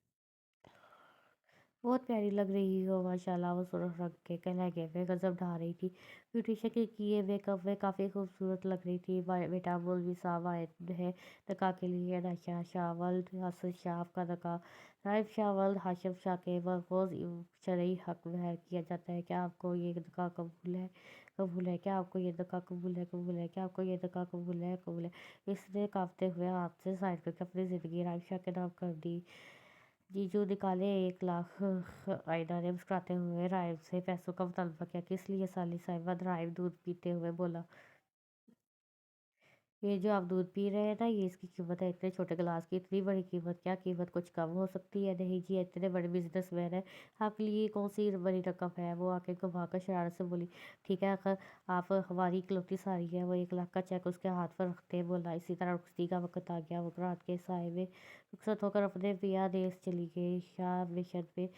बहुत प्यारी लग रही हो माशाल्लाह। वो सुर्ख रंग के लहंगे में गजब ढा रही थी। ब्यूटिशियन के किए मेकअप में काफ़ी खूबसूरत लग रही थी। बेटा मौलवी साहब आए हैं नकाह के लिए। नाशा शावल्द हसन शाह का नकाह राइब शावल्द हाशिम शाह के मरकूज शरई हक महर किया जाता है। क्या आपको ये नकाह कबूल है? कबूल है? क्या आपको ये नकाह कबूल है? कबूल है? क्या आपको ये नकाह कबूल है? कबूल है? इसने कांपते हुए हाथ से साइड करके अपनी ज़िंदगी राइब शाह के नाम कर दी। जीजू निकाले 1 लाख। आयना ने मुस्कुराते हुए राइब से पैसों का मुतालबा किया। किस लिए साली साहिबा? राइब दूध पीते हुए बोला। ये जो आप दूध पी रहे हैं ना, ये इसकी कीमत है। इतने छोटे गिलास की इतनी बड़ी कीमत? क्या कीमत कुछ कम हो सकती है? नहीं जी, इतने बड़े बिजनेसमैन है, आपके लिए कौन सी बड़ी रकम है? वो आके घुमाकर शरारत से बोली। ठीक है, अगर आप हमारी इकलौती सारी है। वो 1 लाख का चेक उसके हाथ पर रखते बोला। इसी तरह रुखसती का वक्त आ गया। वो रात के साए में रुखसत होकर अपने पिया देश चली गई। शाह मिशन में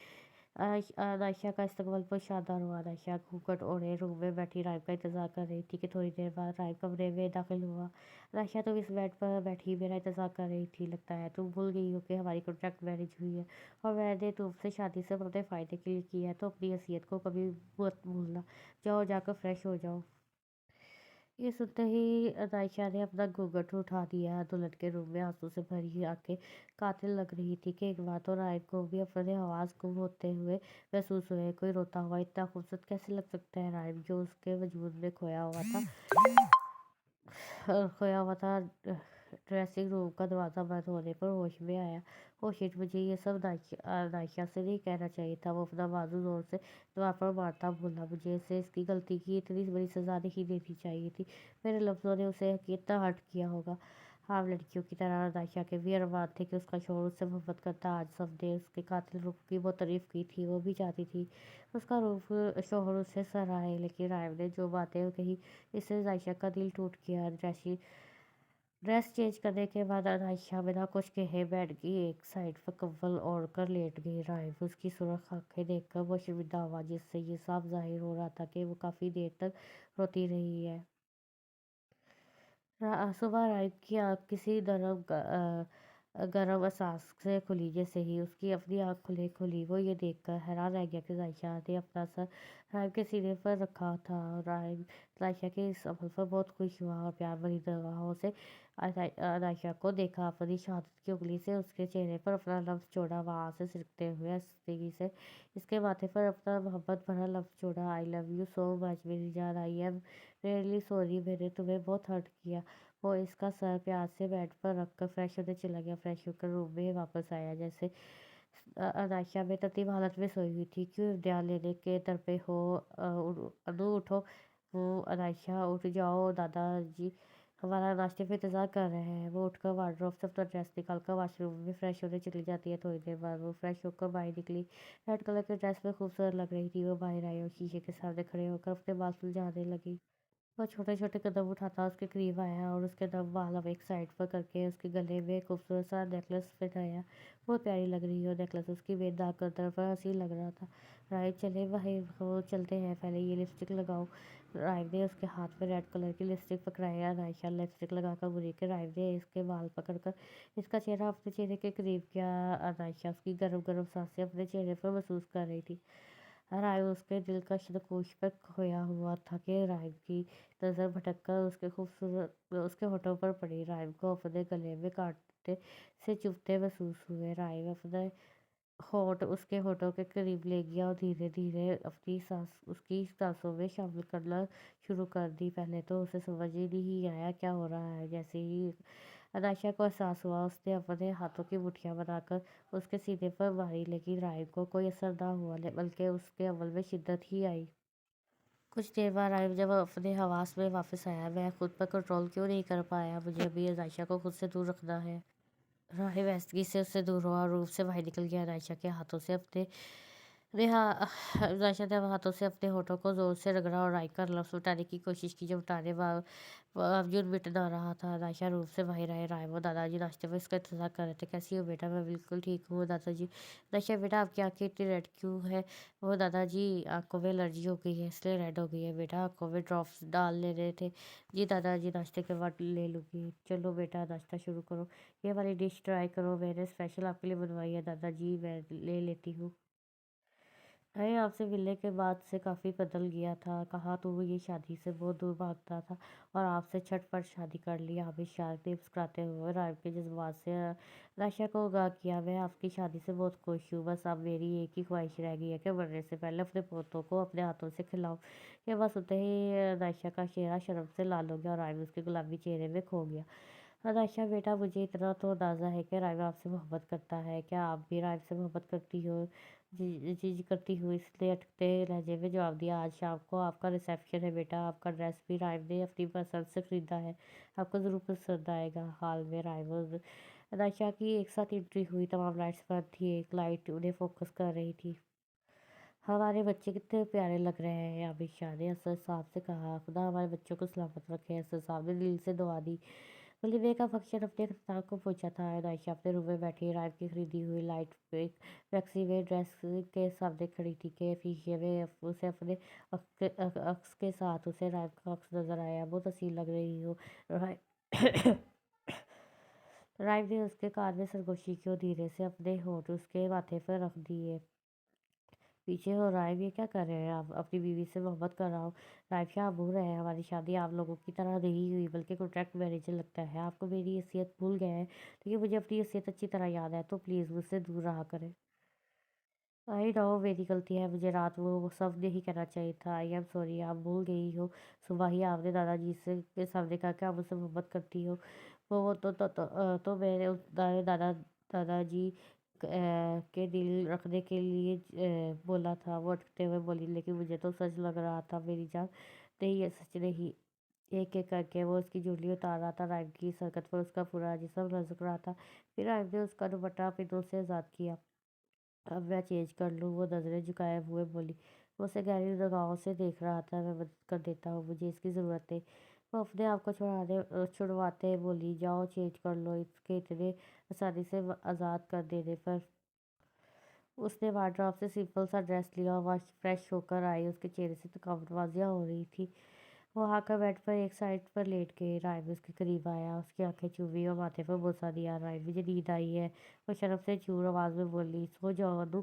आयशा का इस्तकबाल बहुत शानदार हुआ। आयशा घूंघट ओढ़े रूम में बैठी राइब का इंतजार कर रही थी कि थोड़ी देर बाद राइब कमरे में दाखिल हुआ। आयशा, तुम इस बेड पर बैठी मेरा इंतजार कर रही थी। लगता है तुम भूल गई हो कि हमारी कॉन्ट्रैक्ट मैरिज हुई है और मैंने तुमसे शादी से अपने फ़ायदे के लिए किया है, तो अपनी हैसियत को कभी मत भूलना। जाओ, जाकर फ्रेश हो जाओ। ये सुनते ही आयशा ने अपना घूंघट उठा दिया। दुल्हन के रूम में आंसू से भरी आंखें कातिल लग रही थी कि एक बार तो राइब को भी अपने आवाज़ गुम होते हुए महसूस हुए। कोई रोता हुआ इतना खूबसूरत कैसे लग सकता है? राइब जो उसके वजूद में खोया हुआ था। ड्रेसिंग रूम का दरवाज़ा बंद होने पर होश में आया। ओह शिट, मुझे ये सब नायशा से नहीं कहना चाहिए था। वो अपना बाजू जोर से दीवार पर मारता बोला। मुझे इसे इसकी गलती की इतनी बड़ी सज़ा नहीं देनी चाहिए थी। मेरे लफ्ज़ों ने उसे कितना हर्ट किया होगा। आम लड़कियों की तरह नायशा के भी अरमान थे कि उसका शौहर उससे मोहब्बत करता। आज सबने उसके कातिल रूप की बहुत तारीफ़ की थी। वो भी चाहती थी उसका रूप शौहर उसे सराहे, लेकिन राइब ने जो बातें कही इससे आयशा का दिल टूट गया। ड्रेस चेंज करने के बाद आयशा बिना कुछ कहे बेड की एक साइड पर कंबल ओढ़ कर लेट गई। राइब उसकी सुर्ख आंखें देखकर वो शर्मिंदा हुआ, जिससे ये साफ जाहिर हो रहा था कि वो काफ़ी देर तक रोती रही है। सुबह राइब की आँख किसी गरम एहसास से खुली। जैसे ही उसकी अपनी आँख खुली, वो ये देखकर हैरान रह गया कि आयशा ने अपना सर राइब के सीने पर रखा था। राइब आयशा के इस अमल पर बहुत खुश हुआ और प्यार भरी निगाहों से आयशा को देखा। अपनी शहादत की उंगली से उसके चेहरे पर अपना लफ्ज़ छोड़ा, वहाँ से सिरकते हुए हंसते से इसके माथे पर अपना मोहब्बत भरा लफ्ज़ छोड़ा। I love you so much मेरी जान। आई एम रियली सॉरी, मैंने तुम्हें बहुत हर्ट किया। वो इसका सर प्यार से बेड पर रखकर फ्रेश होने चला गया। फ्रेश होकर रूम में वापस आया जैसे आयशा में तरतीब हालत में सोई हुई थी। क्यों इम्तिहान लेने के दर पे हो? अनु उठो। वो आयशा, उठ जाओ, दादाजी हमारा नाश्ते पे इंतज़ार कर रहे हैं। वो उठकर वार्डरोब से अपना ड्रेस निकाल कर वाशरूम में फ्रेश होने चली जाती है। थोड़ी देर बाद वो फ्रेश होकर बाहर निकली। रेड कलर के ड्रेस में खूबसूरत लग रही थी। वो बाहर आई और शीशे के सामने खड़े होकर अपने बाल सुलझाने लगी। वो छोटे-छोटे कदम उठाता उसके करीब आया और उसके नम बाल अब एक साइड पर करके उसके गले में खूबसूरत सा नेकलेस पहनाया। बहुत प्यारी लग रही हो नेकलेस उसकी बेनदाग गर्दन पर हसीन लग रहा था। राइब, चले भाई, वो चलते हैं, पहले ये लिपस्टिक लगाओ। राइब ने उसके हाथ में रेड कलर की लिपस्टिक पकड़ाया। आयशा लिपस्टिक लगाकर बुरी के राइब ने इसके बाल पकड़कर इसका चेहरा अपने चेहरे के करीब किया। आयशा उसकी गर्म गर्म सांसें अपने चेहरे पर महसूस कर रही थी। राय उसके दिलकश नक्काश पर खोया हुआ था कि राइब की नज़र भटककर उसके होठों पर पड़ी। राइब को अपने गले में कांटे से चुभते महसूस हुए। राइब अपने होठ उसके होठों के करीब ले गया और धीरे धीरे अपनी सांस उसकी सांसों में शामिल करना शुरू कर दी। पहले तो उसे समझ ही नहीं आया क्या हो रहा है। जैसे ही अनायशा को एहसास हुआ, उसने अपने हाथों की मुठ्ठियाँ बनाकर उसके सीने पर मारी, लेकिन राइब को कोई असर ना हुआ, बल्कि उसके अमल में शिद्दत ही आई। कुछ देर बाद राइब जब अपने हवास में वापस आया, मैं खुद पर कंट्रोल क्यों नहीं कर पाया? मुझे अभी अनायशा को खुद से दूर रखना है। राहिब आहिस्तगी से उससे दूर हुआ और रूम से बाहर निकल गया। आयशा के हाथों से अपने नेहा राशा ने हाथों से अपने होठों को जोर से रगड़ा और राय कर लफ्ज उठाने की कोशिश की, जब उठाने बावजूद मिट ना रहा था। राशा रूम से बाहर आए। राय वो दादाजी नाश्ते में इसका इंतजार कर रहे थे। कैसी हो बेटा? मैं बिल्कुल ठीक हूँ दादाजी। राशा बेटा आपकी आंखें इतनी रेड क्यों है? वो दादाजी आंखों में एलर्जी हो गई है इसलिए रेड हो गई है बेटा। आंखों में ड्रॉप्स डाल ले रहे थे। जी दादाजी नाश्ते के बाद ले लूँगी। चलो बेटा नाश्ता शुरू करो। ये वाली डिश ट्राई करो, मैंने स्पेशल आपके लिए बनवाई है दादाजी, मैं ले लेती हूँ। अरे आपसे मिलने के बाद से काफ़ी बदल गया था। कहा तो ये शादी से बहुत दूर भागता था और आपसे झटपट शादी कर ली। हामिद शाह ने मुस्कुराते हुए राइम के जज्बात से राशा को आगाह किया। मैं आपकी शादी से बहुत खुश हूँ, बस अब मेरी एक ही ख्वाहिश रह गई है कि मरने से पहले अपने पोतों को अपने हाथों से खिलाऊं। ये बस सुनते ही राशा का चेहरा शर्म से लाल हो गया और राइम उसके गुलाबी चेहरे में खो गया। राशा बेटा मुझे इतना तो अंदाज़ा है कि राइम आपसे मोहब्बत करता है। क्या आप भी राइम से मोहब्बत करती हो? जी करती हूँ, इसलिए अटकते लहजे में जवाब दिया। आज शाम को आपका रिसेप्शन है बेटा, आपका ड्रेस भी राइम ने अपनी पसंद से खरीदा है, आपको ज़रूर पसंद आएगा। हाल में राइम और राशा की एक साथ एंट्री हुई। तमाम लाइट्स बंद थी, एक लाइट उन्हें फोकस कर रही थी। हमारे बच्चे कितने प्यारे लग रहे हैं, अमित शाह ने असद साहब से कहा। खुदा हमारे बच्चों को सलामत रखे, असद साहब ने दिल से दुआ दी। वलीमे का फंक्शन अपने अख्ताम को पहुंचा था। आयशा अपने रूम में बैठी राइम की खरीदी हुई लाइट पे टैक्सी में ड्रेस के सामने खड़ी थी कि शीशे में उसे अपने अक्स के साथ उसे राइम का अक्स नजर आया। बहुत हसीन लग रही हो राइम। राइम ने उसके कान में सरगोशी की और धीरे से अपने होठ उसके माथे पर रख दिए। पीछे हो राइम, ये क्या कर रहे हैं आप? अपनी बीवी से मोहब्बत कर रहा हूँ। राइम शाह भूल रहे हैं हमारी शादी आप लोगों की तरह नहीं हुई, बल्कि कॉन्ट्रैक्ट मैरिज लगता है। आपको मेरी हैसियत भूल गए हैं, लेकिन मुझे अपनी हैसियत अच्छी तरह याद है, तो प्लीज़ मुझसे दूर रहा करें। आई नो मेरी गलती है, मुझे रात वो सब नहीं कहना चाहिए था। आई एम सॉरी, आप भूल गई हो। सुबह ही आपने दादाजी से के सामने कहा कि आप मुझसे मोहब्बत करती हो। तो मैंने उस दादाजी के दिल रखने के लिए बोला था। वो अटकते हुए बोली, लेकिन मुझे तो सच लग रहा था मेरी जान। नहीं ये सच नहीं। एक एक करके वो उसकी जूली उतार रहा था। राइम की सरकत पर उसका पूरा जिस्म लचक रहा था। फिर राइम ने उसका दुपट्टा पिनों से आज़ाद किया। अब मैं चेंज कर लूँ? वो नज़रें झुकाए हुए बोली। वो उसे गहरी निगाहों से देख रहा था। मैं मदद कर देता हूँ, मुझे इसकी ज़रूरत है। वो अपने आप को छुड़वाते बोली, जाओ चेंज कर लो। इसके इतने आसानी से आज़ाद कर देने पर उसने वार्डरोब से सिंपल सा ड्रेस लिया और वह फ्रेश होकर आई। उसके चेहरे से थकावट वाजिया हो रही थी। वो आकर बेड पर एक साइड पर लेट गई। राइम उसके करीब आया, उसकी आंखें चुभी और माथे पर बोसा दिया। राइम, मुझे नींद आई है, वो शर्म से चूर आवाज़ में बोली। सो जाओ अनु।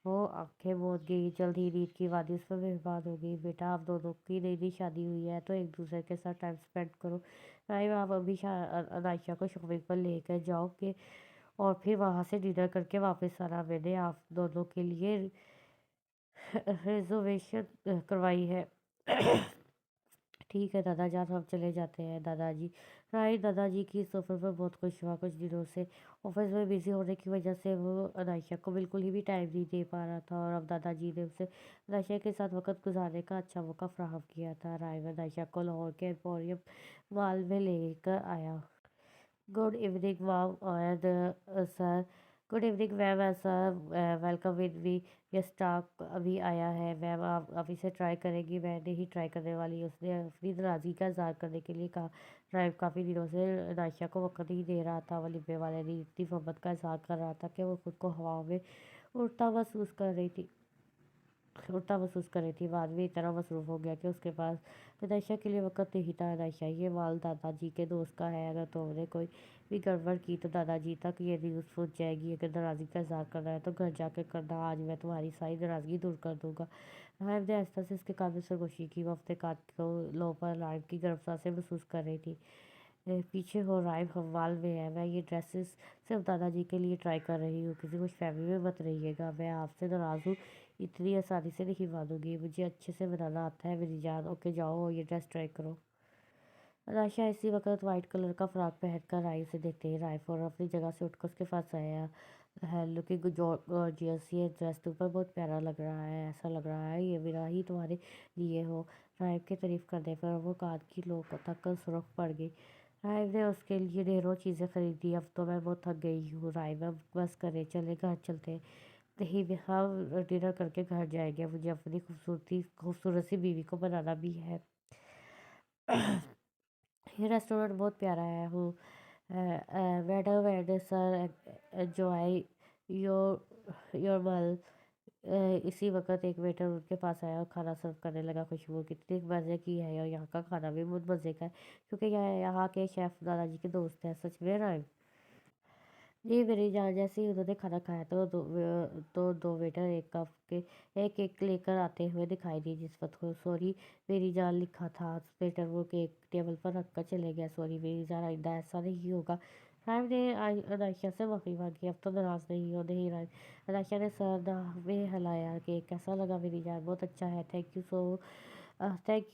वो आंखें मूंद गई। जल्द ही नींद की वादी उस पर मेहरबान हो गई। बेटा आप दोनों की नई नई शादी हुई है, तो एक दूसरे के साथ टाइम स्पेंड करो। राइम, आप अभी अनायशा को शॉपिंग पर लेकर जाओगे और फिर वहाँ से डिनर करके वापस आना। मैंने आप दोनों के लिए रिजर्वेशन करवाई है। ठीक है दादा जान, हम चले जाते हैं। दादाजी राय दादाजी की इस ऑफर पर बहुत खुश हुआ। कुछ दिनों से ऑफिस में बिजी होने की वजह से वो अनायशा को बिल्कुल ही भी टाइम नहीं दे पा रहा था, और अब दादाजी ने उसे अनायशा के साथ वक्त गुजारने का अच्छा मौका फराहम किया था। राय अनायशा को लाहौर के एम्पोरियम मॉल में लेकर आया। Good evening ma'am and sir. Good evening ma'am and sir, welcome with me. ये स्टॉक अभी आया है मैम, आप इसे ट्राई करेंगी? मैंने ही ट्राई करने वाली। उसने अपनी नाराज़गी का इजहार करने के लिए कहा। ड्राइव काफ़ी दिनों से नायशा को वक्त नहीं दे रहा था। वलीमे वाले ने इतनी मोहब्बत का इजहार कर रहा था कि वो खुद को हवा में उड़ता महसूस कर रही थी उड़ता महसूस कर रही थी। बाद में इतना मसरूफ़ हो गया कि उसके पास अनायशा के लिए वक़्त नहीं था। अनायशा, ये माल दादाजी के दोस्त का है, अगर तुमने कोई भी गड़बड़ की तो दादाजी तक ये न्यूज़ पहुंच जाएगी। अगर नाराज़गी का इज़हार करना है तो घर जाकर करना, आज मैं तुम्हारी सारी नाराज़गी दूर कर दूँगा। राइम ने आहिस्ता से उसके कान में सरगोशी की। वो अपने कान को लो पर राइम की गर्म सांसें महसूस कर रही थी। पीछे हो राइम, हवाल में है। मैं ये ड्रेसेस सिर्फ दादाजी के लिए ट्राई कर रही हूँ, किसी खुश फैमिली में मत रहिएगा। मैं आपसे नाराज़ हूँ, इतनी आसानी से नहीं मानूंगी। मुझे अच्छे से बनाना आता है मेरी जान। ओके जाओ ये ड्रेस ट्राई करो। राशा इसी वक्त वाइट कलर का फ्रॉक पहनकर आई। उसे देखते ही राइफ और अपनी जगह से उठकर उसके पास आया। है लुकिंग जॉर्जियस, ये ड्रेस तुम पर बहुत प्यारा लग रहा है। ऐसा लग रहा है ये मेरा ही तुम्हारे लिए हो। राइफ की तारीफ करने पर वो कान की लोग तक सुर्ख पड़ गई। राइफ ने उसके लिए ढेरों चीज़ें खरीदी। अब तो मैं बहुत थक गई हूँ राइफ, अब बस करे, चले घर चलते। نہیں بھی ہم ڈنر کر کے گھر جائیں گے، مجھے اپنی خوبصورت سی بیوی کو بنانا بھی ہے۔ یہ ریسٹورینٹ بہت پیارا ہے۔ وہ madam and sir enjoy your مل۔ اسی وقت ایک ویٹر ان کے پاس آیا اور کھانا سرو کرنے لگا۔ خوشبو کتنی مزے کی ہے، اور یہاں کا کھانا بھی بہت مزے کا ہے، کیونکہ یہاں کے شیف دادا جی کے دوست ہیں۔ سچ میں رائم؟ جی میری جان، جیسے ہی انہوں نے کھانا کھایا تو دو ویٹر ایک کپ کے ایک کیک لے کر آتے ہوئے دکھائی دی، جس پر سوری میری جان لکھا تھا۔ ویٹر وہ کیک ٹیبل پر رکھ کر چلے گیا۔ سوری میری جان، آئندہ ایسا نہیں ہوگا۔ رائم نے عائشہ سے معافی مانگی۔ اب تو ناراض نہیں ہو۔ نہیں رائم، عائشہ نے سر میں ہلایا۔ کیک کیسا لگا میری جان؟ بہت اچھا ہے، thank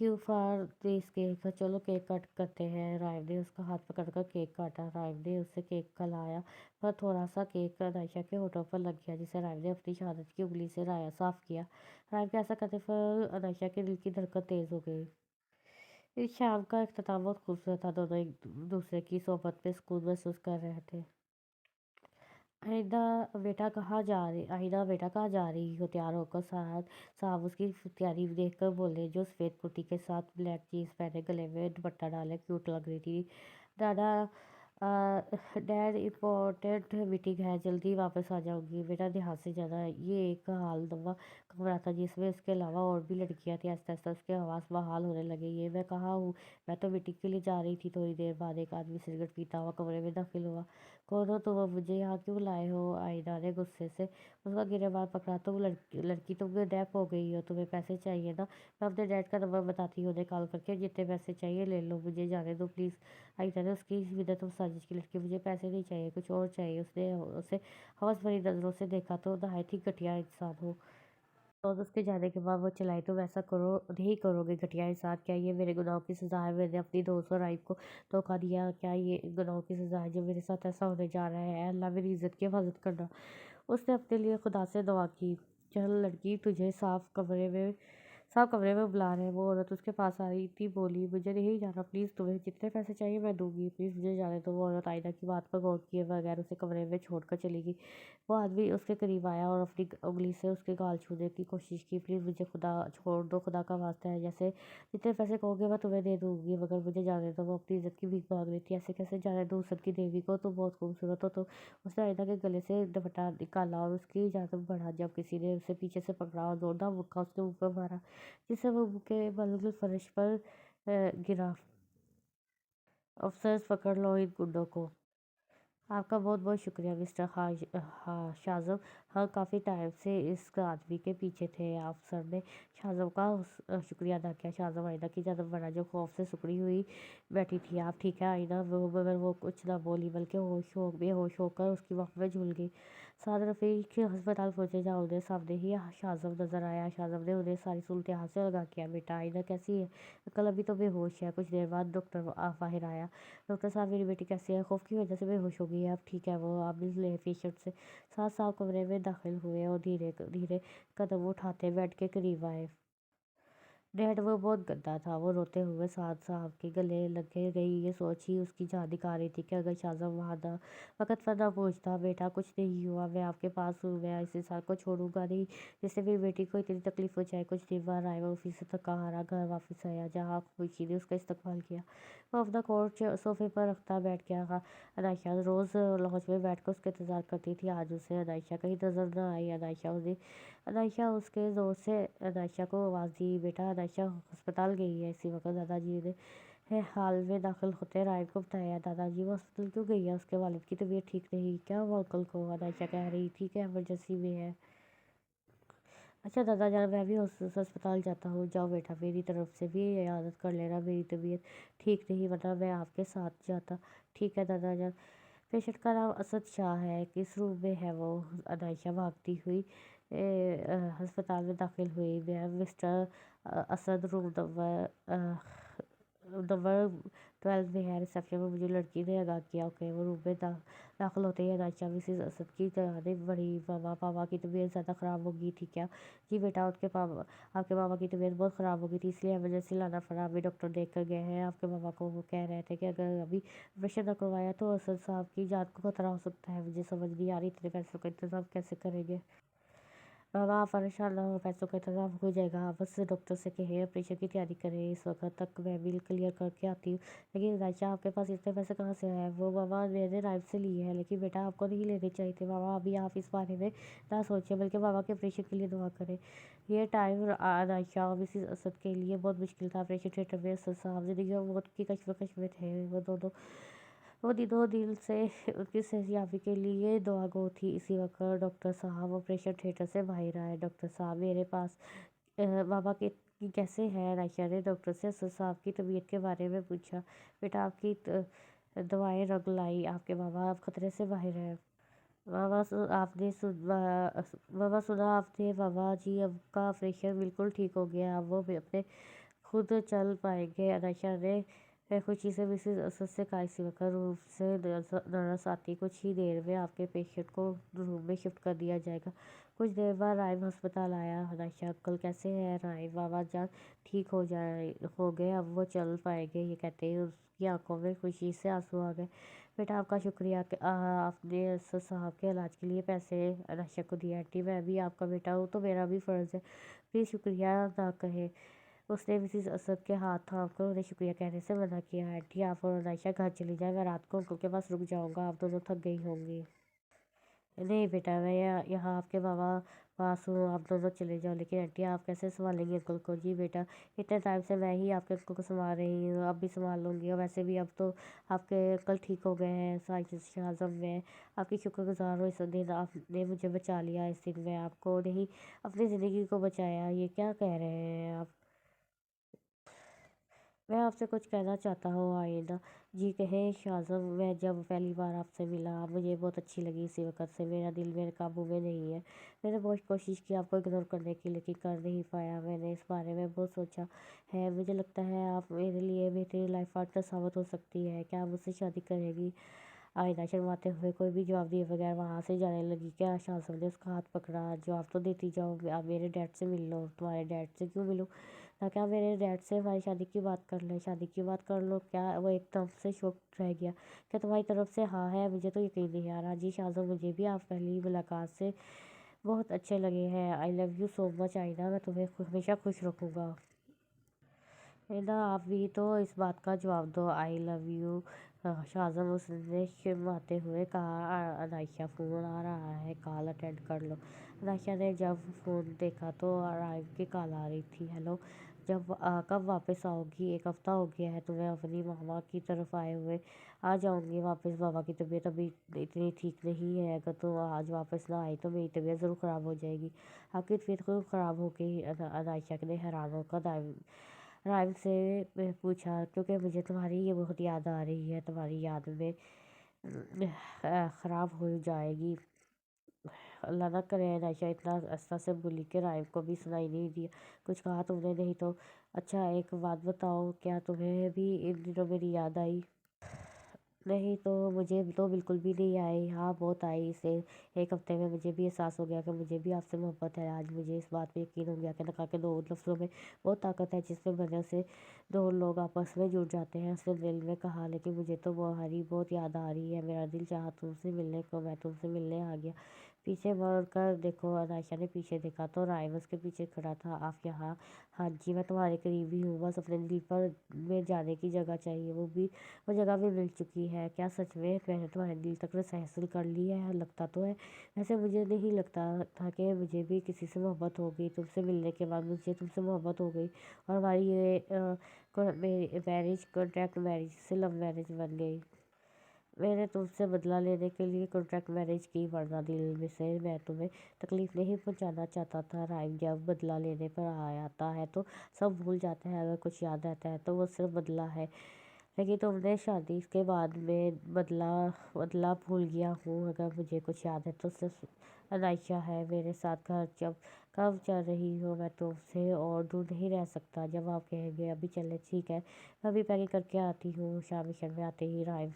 you for this cake. چلو کیک کٹ کرتے ہیں۔ رائم نے اس کا ہاتھ پکڑ کر کیک کاٹا۔ رائم نے اسے کیک کھلایا، پر تھوڑا سا کیک عائشہ کے ہونٹوں پر لگ گیا، جسے رائم نے اپنی شہادت کی انگلی سے صاف کیا۔ رائم کے ایسا کرنے پر عائشہ کے دل کی دھڑکن تیز ہو گئی۔ اس شام کا اختتام بہت خوبصورت تھا۔ دونوں ایک دوسرے کی صحبت میں سکون محسوس کر رہے تھے۔ آئندہ بیٹا کہاں جا رہی ہو؟ تیار ہو کر صاحب اس کی تیاری دیکھ کر بولے، جو سفید کرتی کے ساتھ بلیک جینس پہنے گلے میں دوپٹہ ڈالے کیوٹ لگ رہی تھی۔ ڈیڈ امپورٹنٹ میٹنگ ہے، جلدی واپس آ جاؤں گی۔ بیٹا دھیان سے جانا۔ یہ ایک حال نما کمرہ تھا جس میں اس کے علاوہ اور بھی لڑکیاں تھیں۔ آہستہ آہستہ اس کے حواس بحال ہونے لگے۔ یہ میں کہاں ہوں؟ میں تو میٹنگ کے لیے جا رہی تھی۔ تھوڑی دیر بعد ایک آدمی سگریٹ پیتا ہوا کمرے میں داخل ہوا۔ کون ہو تم؟ مجھے یہاں کیوں لائے ہو؟ آئینہ نے غصے سے اس کا گریبان پکڑا۔ تم لڑکی، تم ڈیپ ہو گئی ہو، تمہیں پیسے چاہیے نا؟ میں اپنے ڈیڈ کا نمبر بتاتی ہوں، انہیں کال کر کے جتنے پیسے چاہیے لے لو، مجھے جانے دو پلیز۔ آئینہ نے اس کی منت مساجش کی۔ لڑکی، مجھے پیسے نہیں چاہیے، کچھ اور چاہیے۔ اس نے اسے ہوس بھری نظروں سے دیکھا۔ تو نہایت ہی گھٹیا انسان ہو۔ اور اس کے جانے کے بعد وہ چلائی، تم ایسا نہیں کرو گے گھٹیا انسان۔ کیا یہ میرے گناہوں کی سزا ہے؟ میں نے اپنی دوست اور رائم کو دھوکہ دیا، کیا یہ گناہوں کی سزا ہے جو میرے ساتھ ایسا ہونے جا رہا ہے؟ اے اللہ، میری عزت کی حفاظت کرنا۔ اس نے اپنے لیے خدا سے دعا کی۔ چل لڑکی، تجھے صاف کمرے میں بلا رہے ہیں۔ وہ عورت اس کے پاس آ رہی تھی، بولی، مجھے نہیں جانا پلیز، تمہیں جتنے پیسے چاہیے میں دوں گی، پلیز مجھے جانے دو۔ وہ عورت آئینہ کی بات پر غور کیے بغیر اسے کمرے میں چھوڑ کر چلی گئی۔ وہ آدمی اس کے قریب آیا اور اپنی انگلی سے اس کے گال چھونے کی کوشش کی۔ پلیز مجھے چھوڑ دو، خدا کا واسطہ ہے، جتنے پیسے کہو گے میں تمہیں دے دوں گی، مگر مجھے جانے دو۔ وہ اپنی عزت کی بھیک مانگ رہی تھی۔ ایسے کیسے جانے دوں حسن کی دیوی کو؟ تم بہت خوبصورت ہو تم۔ اس نے آئینہ کے گلے سے دوپٹہ نکالا اور اس کی جانب بڑھا، جب کسی نے اسے پیچھے سے پکڑا اور زوردار مکہ اس کے منہ پر مارا، جس سے وہ منہ کے بل فرش پر گرا۔ افسرز، پکڑ لو ان گنڈوں کو۔ آپ کا بہت بہت شکریہ مسٹر شازم، ہم کافی ٹائم سے اس آدمی کے پیچھے تھے۔ افسر نے شازم کا شکریہ ادا کیا۔ شازم آئینہ کی جانب بڑھا، جو خوف سے سکڑی ہوئی بیٹھی تھی۔ آپ ٹھیک ہے آئینہ؟ مگر وہ کچھ نہ بولی، بلکہ بے ہوش ہو کر اس کی باہوں میں جھول گئی۔ سعد رفیق ہسپتال پہنچے جہاں انہیں سامنے ہی شازم نظر آیا۔ شازم نے انہیں ساری صورتحال سے آگاہ کیا۔ بیٹا آئینہ کیسی ہے؟ انکل ابھی تو بے ہوش ہے۔ کچھ دیر بعد ڈاکٹر باہر آیا۔ ڈاکٹر صاحب، میری بیٹی کیسی ہے؟ خوف کی وجہ سے بے ہوش ہو گئی ہے، اب ٹھیک ہے وہ؟ آپ مل لیں پیشنٹ سے۔ سعد صاحب کمرے میں داخل ہوئے اور دھیرے دھیرے قدم اٹھاتے بیڈ کے قریب آئے۔ ڈیڈ، وہ بہت گندا تھا۔ وہ روتے ہوئے سعد صاحب کے گلے لگے گئی۔ یہ سوچ ہی اس کی جان نکال رہی تھی کہ اگر شازم وہاں وقت پر نہ پہنچتا۔ بیٹا کچھ نہیں ہوا، میں آپ کے پاس ہوں، میں اس انسان کو چھوڑوں گا نہیں جس نے میری بیٹی کو اتنی تکلیف پہنچائی۔ کچھ دن بعد رائم آفس سے تھکا ہارا گھر واپس آیا، جہاں خوشی نے اس کا استقبال کیا۔ وہ اپنا کوٹ صوفے پر رکھتا بیٹھ گیا۔ عائشہ روز لاؤنج میں بیٹھ کر اس کا انتظار کرتی تھی۔ آج اسے عائشہ کہیں نظر نہ آئی۔ عائشہ اس کے زور سے عائشہ کو آواز دی، بیٹا عائشہ ہسپتال گئی ہے۔ اسی وقت دادا جی نے ہال میں داخل ہوتے رائم کو بتایا۔ دادا جی، وہ ہسپتال کیوں گئی ہے؟ اس کے والد کی طبیعت ٹھیک نہیں۔ کیا ہوا انکل کو؟ عائشہ کہہ رہی تھی کہ ایمرجنسی میں ہے۔ اچھا دادا جان، میں بھی ہسپتال جاتا ہوں۔ جاؤ بیٹا، میری طرف سے بھی عیادت کر لینا، میری طبیعت ٹھیک نہیں، ورنہ میں آپ کے ساتھ جاتا۔ ٹھیک ہے دادا جان۔ پیشنٹ کا نام اسد شاہ ہے، کس روم میں ہے وہ؟ عائشہ بھاگتی ہوئی ہسپتال میں داخل ہوئی۔ مسٹر اسد روم نمبر 12 میں ہے، ریسیپشن میں مجھے لڑکی نے آگاہ کیا۔ اوکے۔ وہ روم میں داخل ہوتے ہی عائشہ مسز اسد کی جانب بڑھی۔ پاپا کی طبیعت زیادہ خراب ہو گئی تھی کیا؟ جی بیٹا، آپ کے پاپا کی طبیعت بہت خراب ہو گئی تھی، اس لیے ایمرجنسی لانا پڑا۔ ابھی ڈاکٹر دیکھ کر گئے ہیں آپ کے پاپا کو۔ وہ کہہ رہے تھے کہ اگر ابھی آپریشن نہ کروایا تو اسد صاحب کی جان کو خطرہ ہو سکتا ہے۔ مجھے سمجھ نہیں آ رہی اتنے پیسوں کا انتظام کیسے کریں گے؟ बाबा आप परेशान ना हो, पैसों का इंतजाम हो जाएगा, आप बस डॉक्टर से कहें ऑपरेशन की तैयारी करें, इस वक्त तक मैं बिल क्लियर करके आती हूँ। लेकिन रायशा आपके पास इतने पैसे कहाँ से आए? वो बाबा मैंने राइफ से लिए हैं, लेकिन बेटा आपको नहीं लेने चाहिए थे बाबा, अभी आप इस बारे में ना सोचें, बल्कि बाबा के ऑपरेशन के लिए दुआ करें। ये टाइम रायशा और मिसिज असद के लिए बहुत मुश्किल था। ऑपरेशन थिएटर में असद साहब जिंदगी और मौत की कश्मकश में थे। वो दिनों दिल से उनकी सेहतयाबी के लिए दुआ गो थी। इसी वक्त डॉक्टर साहब ऑपरेशन थिएटर से बाहर आए। डॉक्टर साहब मेरे पास बाबा के कैसे हैं? रायशा ने डॉक्टर से असद साहब की तबीयत के बारे में पूछा। बेटा आपकी दवाएं रंग लाई, आपके बाबा अब खतरे से बाहर हैं। बाबा सुना आपने? बाबा जी अब का ऑपरेशन बिल्कुल ठीक हो गया, अब वो भी अपने खुद चल पाएंगे। रायशा ने खुशी से मिसेज असद से कहा। इसी वक्त रूम से नर्स आती। कुछ ही देर में आपके पेशेंट को रूम में शिफ्ट कर दिया जाएगा। कुछ देर बाद राइम अस्पताल आया। रायशा अंकल कैसे हैं? राइम बाबा जान ठीक हो गए, अब वो चल पाएंगे। ये कहते ही उसकी आंखों में खुशी से आंसू आ गए। बेटा आपका शुक्रिया कि आपने असद साहब के इलाज के लिए पैसे रायशा को दिए। आंटी मैं भी आपका बेटा हूँ तो मेरा भी फ़र्ज़ है, प्लीज़ शुक्रिया ना कहें। उसने मिसेस असद के हाथ थामकर उन्हें शुक्रिया कहने से मना किया। आंटी आप और रायशा घर चली जाए, मैं रात को अंकल के पास रुक जाऊंगा, आप दोनों थक गई होंगी। नहीं बेटा मैं यहाँ आपके बाबा पास हूँ, आप दोनों चले जाओ। लेकिन आंटी आप कैसे संभालेंगी अंकल को? जी बेटा इतने टाइम से मैं ही आपके अंकल को संभाल रही हूँ, अब भी संभाल लूँगी। और वैसे भी अब तो आपके अंकल ठीक हो गए हैं। साजिश आजम मैं आपकी शुक्रगुजार हूँ, इस दिन आपने मुझे बचा लिया। इस दिन मैं आपको नहीं अपनी ज़िंदगी को बचाया। ये क्या कह रहे हैं आप? मैं आपसे कुछ कहना चाहता हूँ आइना। जी कहें शाज़म। मैं जब पहली बार आपसे मिला मुझे बहुत अच्छी लगी। इसी वक्त से मेरा दिल मेरे काबू में नहीं है। मैंने बहुत कोशिश की आपको इग्नोर करने की, लेकिन कर नहीं पाया। मैंने इस बारे में बहुत सोचा है। मुझे लगता है आप मेरे लिए बेहतरीन लाइफ पार्टनर साबित हो सकती है। क्या आप मुझसे शादी करेगी? आईना शर्माते हुए कोई भी जवाब दिए बगैर वहाँ से जाने लगी। क्या शाज़म ने उसका हाथ पकड़ा। जवाब तो देती जाओ, आप मेरे डैड से मिल लो। तुम्हारे डैड से क्यों मिलूँ? ना क्या मेरे डैड से हमारी शादी की बात कर ले। शादी की बात कर लो क्या? वो एकदम से शॉक रह गया। क्या तुम्हारी तरफ से हाँ है? मुझे तो यकीन नहीं आ रहा। जी शाज़म मुझे भी आप पहली मुलाकात से बहुत अच्छे लगे हैं। I love you so much आईना, मैं तुम्हें हमेशा खुश रखूँगा। है ना, आप भी तो इस बात का जवाब दो। आई लव यू शाज़म, उसने शर्माते हुए कहा। अनायशा फ़ोन आ रहा है, कॉल अटेंड कर लो। अनायशा ने जब फ़ोन देखा तो राइम की कॉल आ रही थी। हेलो, कब वापस आओगी? एक हफ़्ता हो गया है तुम्हें अपनी मामा की तरफ आए हुए। आ जाऊंगी वापस। बाबा की तबीयत अभी इतनी ठीक नहीं है, अगर तुम आज वापस ना आई तो मेरी तबीयत ज़रूर ख़राब हो जाएगी। आपकी तबीयत को ख़राब हो गई? अनायशा ने हैरान होकर राइम से पूछा, क्योंकि मुझे तुम्हारी ये बहुत याद आ रही है। तुम्हारी याद में ख़राब हो जाएगी। अल्लाह ना करे। आयशा इतना आस्ता से बोली कि राइम को भी सुनाई नहीं दिया। कुछ कहा तुमने? नहीं तो। अच्छा एक बात बताओ, क्या तुम्हें भी इन दिनों मेरी याद आई? नहीं तो मुझे तो बिल्कुल भी नहीं आई। हाँ बहुत आई। इसे एक हफ्ते में मुझे भी एहसास हो गया कि मुझे भी आपसे मोहब्बत है। आज मुझे इस बात पे यकीन हो गया कि नका के दो लफ्ज़ों में बहुत ताकत है, जिसमें बनने से दो लोग आपस में जुड़ जाते हैं। उसने दिल में कहा, लेकिन मुझे तो तुम्हारी बहुत याद आ रही है। मेरा दिल चाहा तुमसे मिलने को, मैं तुमसे मिलने आ गया। पीछे मुड़ कर देखो। आयशा ने पीछे देखा तो राइम उसके पीछे खड़ा था। आप यहाँ? हाँ जी मैं तुम्हारे करीब ही हूँ, बस अपने दिल पर में जाने की जगह चाहिए। वो जगह भी मिल चुकी है। क्या सच में मैंने तुम्हारे दिल तक रस हासिल कर ली है? लगता तो है। वैसे मुझे नहीं लगता था कि मुझे भी किसी से मोहब्बत हो गई। तुमसे मिलने के बाद मुझे तुमसे मोहब्बत हो गई, और हमारी ये मैरिज कॉन्ट्रैक्ट मैरिज से लव मैरिज बन गई। मैंने तुमसे बदला लेने के लिए कॉन्ट्रैक्ट मैरिज की, वरना दिल में से मैं तुम्हें तकलीफ़ नहीं पहुंचाना चाहता था। राइम जब बदला लेने पर आता है तो सब भूल जाते हैं, अगर कुछ याद रहता है तो वो सिर्फ बदला है। लेकिन तुमने शादी के बाद में बदला बदला भूल गया हूँ। अगर मुझे कुछ याद है तो सिर्फ अनायशा है मेरे साथ। घर जब कब चल रही हो? मैं तुमसे और दूर नहीं रह सकता। जब आप कहेंगे अभी चले, ठीक है मैं अभी पैकिंग करके आती हूँ। शाम मिशन में आते ही राइम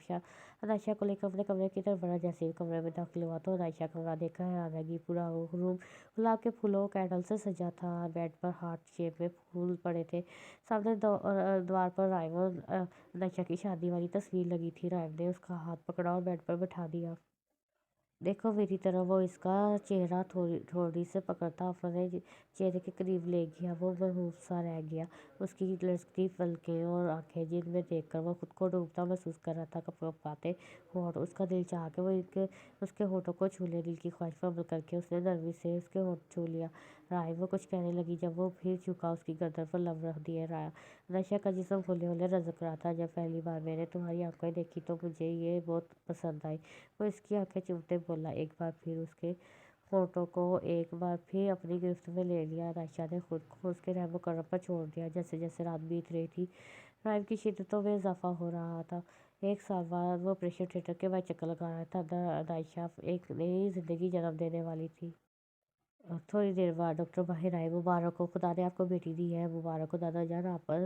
अनायशा को लेकर अपने कमरे की तरफ बढ़ा। जैसे ही कमरे में दाखिल हुआ तो अनायशा कमरा देखा है आ गई। पूरा रूम गुलाब के फूलों कैंडल से सजा था। बेड पर हार्ट शेप में फूल पड़े थे। सामने द्वार पर राइम और अनायशा की शादी वाली तस्वीर लगी थी। राइम ने उसका हाथ पकड़ा और बेड पर बैठा दिया। देखो मेरी तरह वो इसका चेहरा थोड़ी थोड़ी से पकड़ता अपने चेहरे के करीब ले गया। वो महबूब सा रह गया। उसकी लचकती पलकें और आंखें जिनमें देखकर वो खुद को डूबता महसूस कर रहा था। कपकपाते होंठ उसका दिल चाह के उसके होठों को छू ले। दिल की ख्वाहिश पर अमल करके उसने नरमी से उसके होठ छू लिया। राय वो कुछ कहने लगी जब वो फिर झुका उसकी गर्दन पर लब रख दिए। नशा का जिस्म होले होले रजक रहा था। जब पहली बार मैंने तुम्हारी आंखें देखी तो मुझे ये बहुत पसंद आई। वो इसकी आंखें चूमते बोला। एक बार फिर उसके होठों को एक बार फिर अपनी गिरफ्त में ले लिया। रायशा ने खुद को उसके रहमो करम पर छोड़ दिया। जैसे जैसे रात बीत रही थी राइम की शिद्दतों में इजाफा हो रहा था। एक साल बाद वो ऑपरेशन थिएटर के बाहर चक्कर लगा रहा था। रायशा एक नई जिंदगी जन्म देने वाली थी। थोड़ी देर बाद डॉक्टर बाहर आए। मुबारक हो, खुदा ने आपको बेटी दी है। मुबारक हो दादा जान, आप पर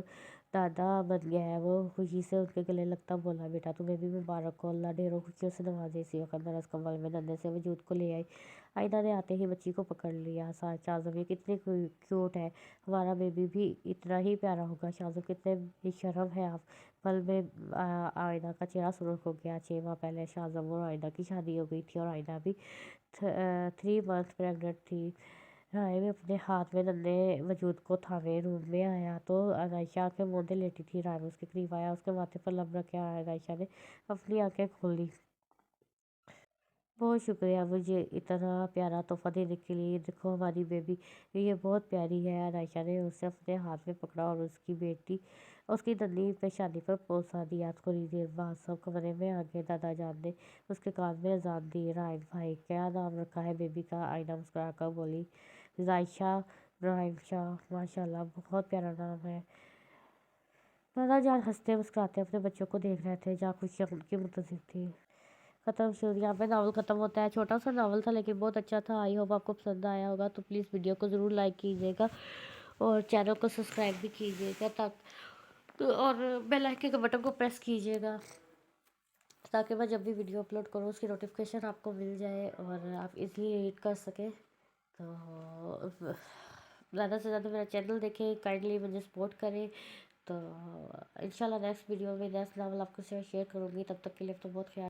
दादा बन गया है। वो खुशी से उनके गले लगता बोला। बेटा तुम्हें भी मुबारक हो, अल्लाह ढेरों खुशियों से नवाजे। इसी वक्त नरस कम्बल में नन्हे से वजूद को ले आई। आईना ने आते ही बच्ची को पकड़ लिया। शाज़म ये कितनी क्यूट है। हमारा बेबी भी इतना ही प्यारा होगा। शाज़म कितने बेशर्म है आप। पल में आईना का चेहरा सुर्ख हो गया। 6 माह पहले शाज़म और आईना की शादी हो गई थी और आईना भी 3 मंथ प्रेग्नेंट थी। राय अपने हाथ में नन्हे वजूद को थामे रूम में आया तो आयशा आंखें मूंदे लेटी थी। राय उसके करीब आया, उसके माथे पर लब रखे आयशा ने अपनी आंखें खोली। बहुत शुक्रिया मुझे इतना प्यारा तोहफा देने के लिए। देखो हमारी बेबी, ये बहुत प्यारी है। आयशा ने उसे अपने हाथ में पकड़ा और उसकी नन्ही पेशानी पर पोंछा दिया। थोड़ी देर बाद सब कमरे में आ गए। दादा जान ने उसके कान में अजान दी। राइम भाई, क्या नाम रखा है बेबी का? आईना मुस्कुरा कर बोली। जायशा राइम शाह, माशाल्लाह बहुत प्यारा नाम है। दादा जान हंसते मुस्कुराते अपने बच्चों को देख रहे थे। जहाँ खुशियाँ उनकी मुंतजिर थी। खत्म शुरू, यहाँ पे नावल ख़त्म होता है। छोटा सा नावल था लेकिन बहुत अच्छा था। आई होप आपको पसंद आया होगा। तो प्लीज़ वीडियो को ज़रूर लाइक कीजिएगा और चैनल को सब्सक्राइब भी कीजिएगा और बेल आइकन के बटन को प्रेस कीजिएगा ताकि मैं जब भी वीडियो अपलोड करूँ उसकी नोटिफिकेशन आपको मिल जाए और आप इजीली रीड कर सकें। तो ज़्यादा से ज़्यादा मेरा चैनल देखें, काइंडली मुझे सपोर्ट करें। तो इंशाल्लाह नेक्स्ट वीडियो में नेक्स्ट नावल आपके साथ शेयर करूँगी। तब तक के लिए तो बहुत ख्याल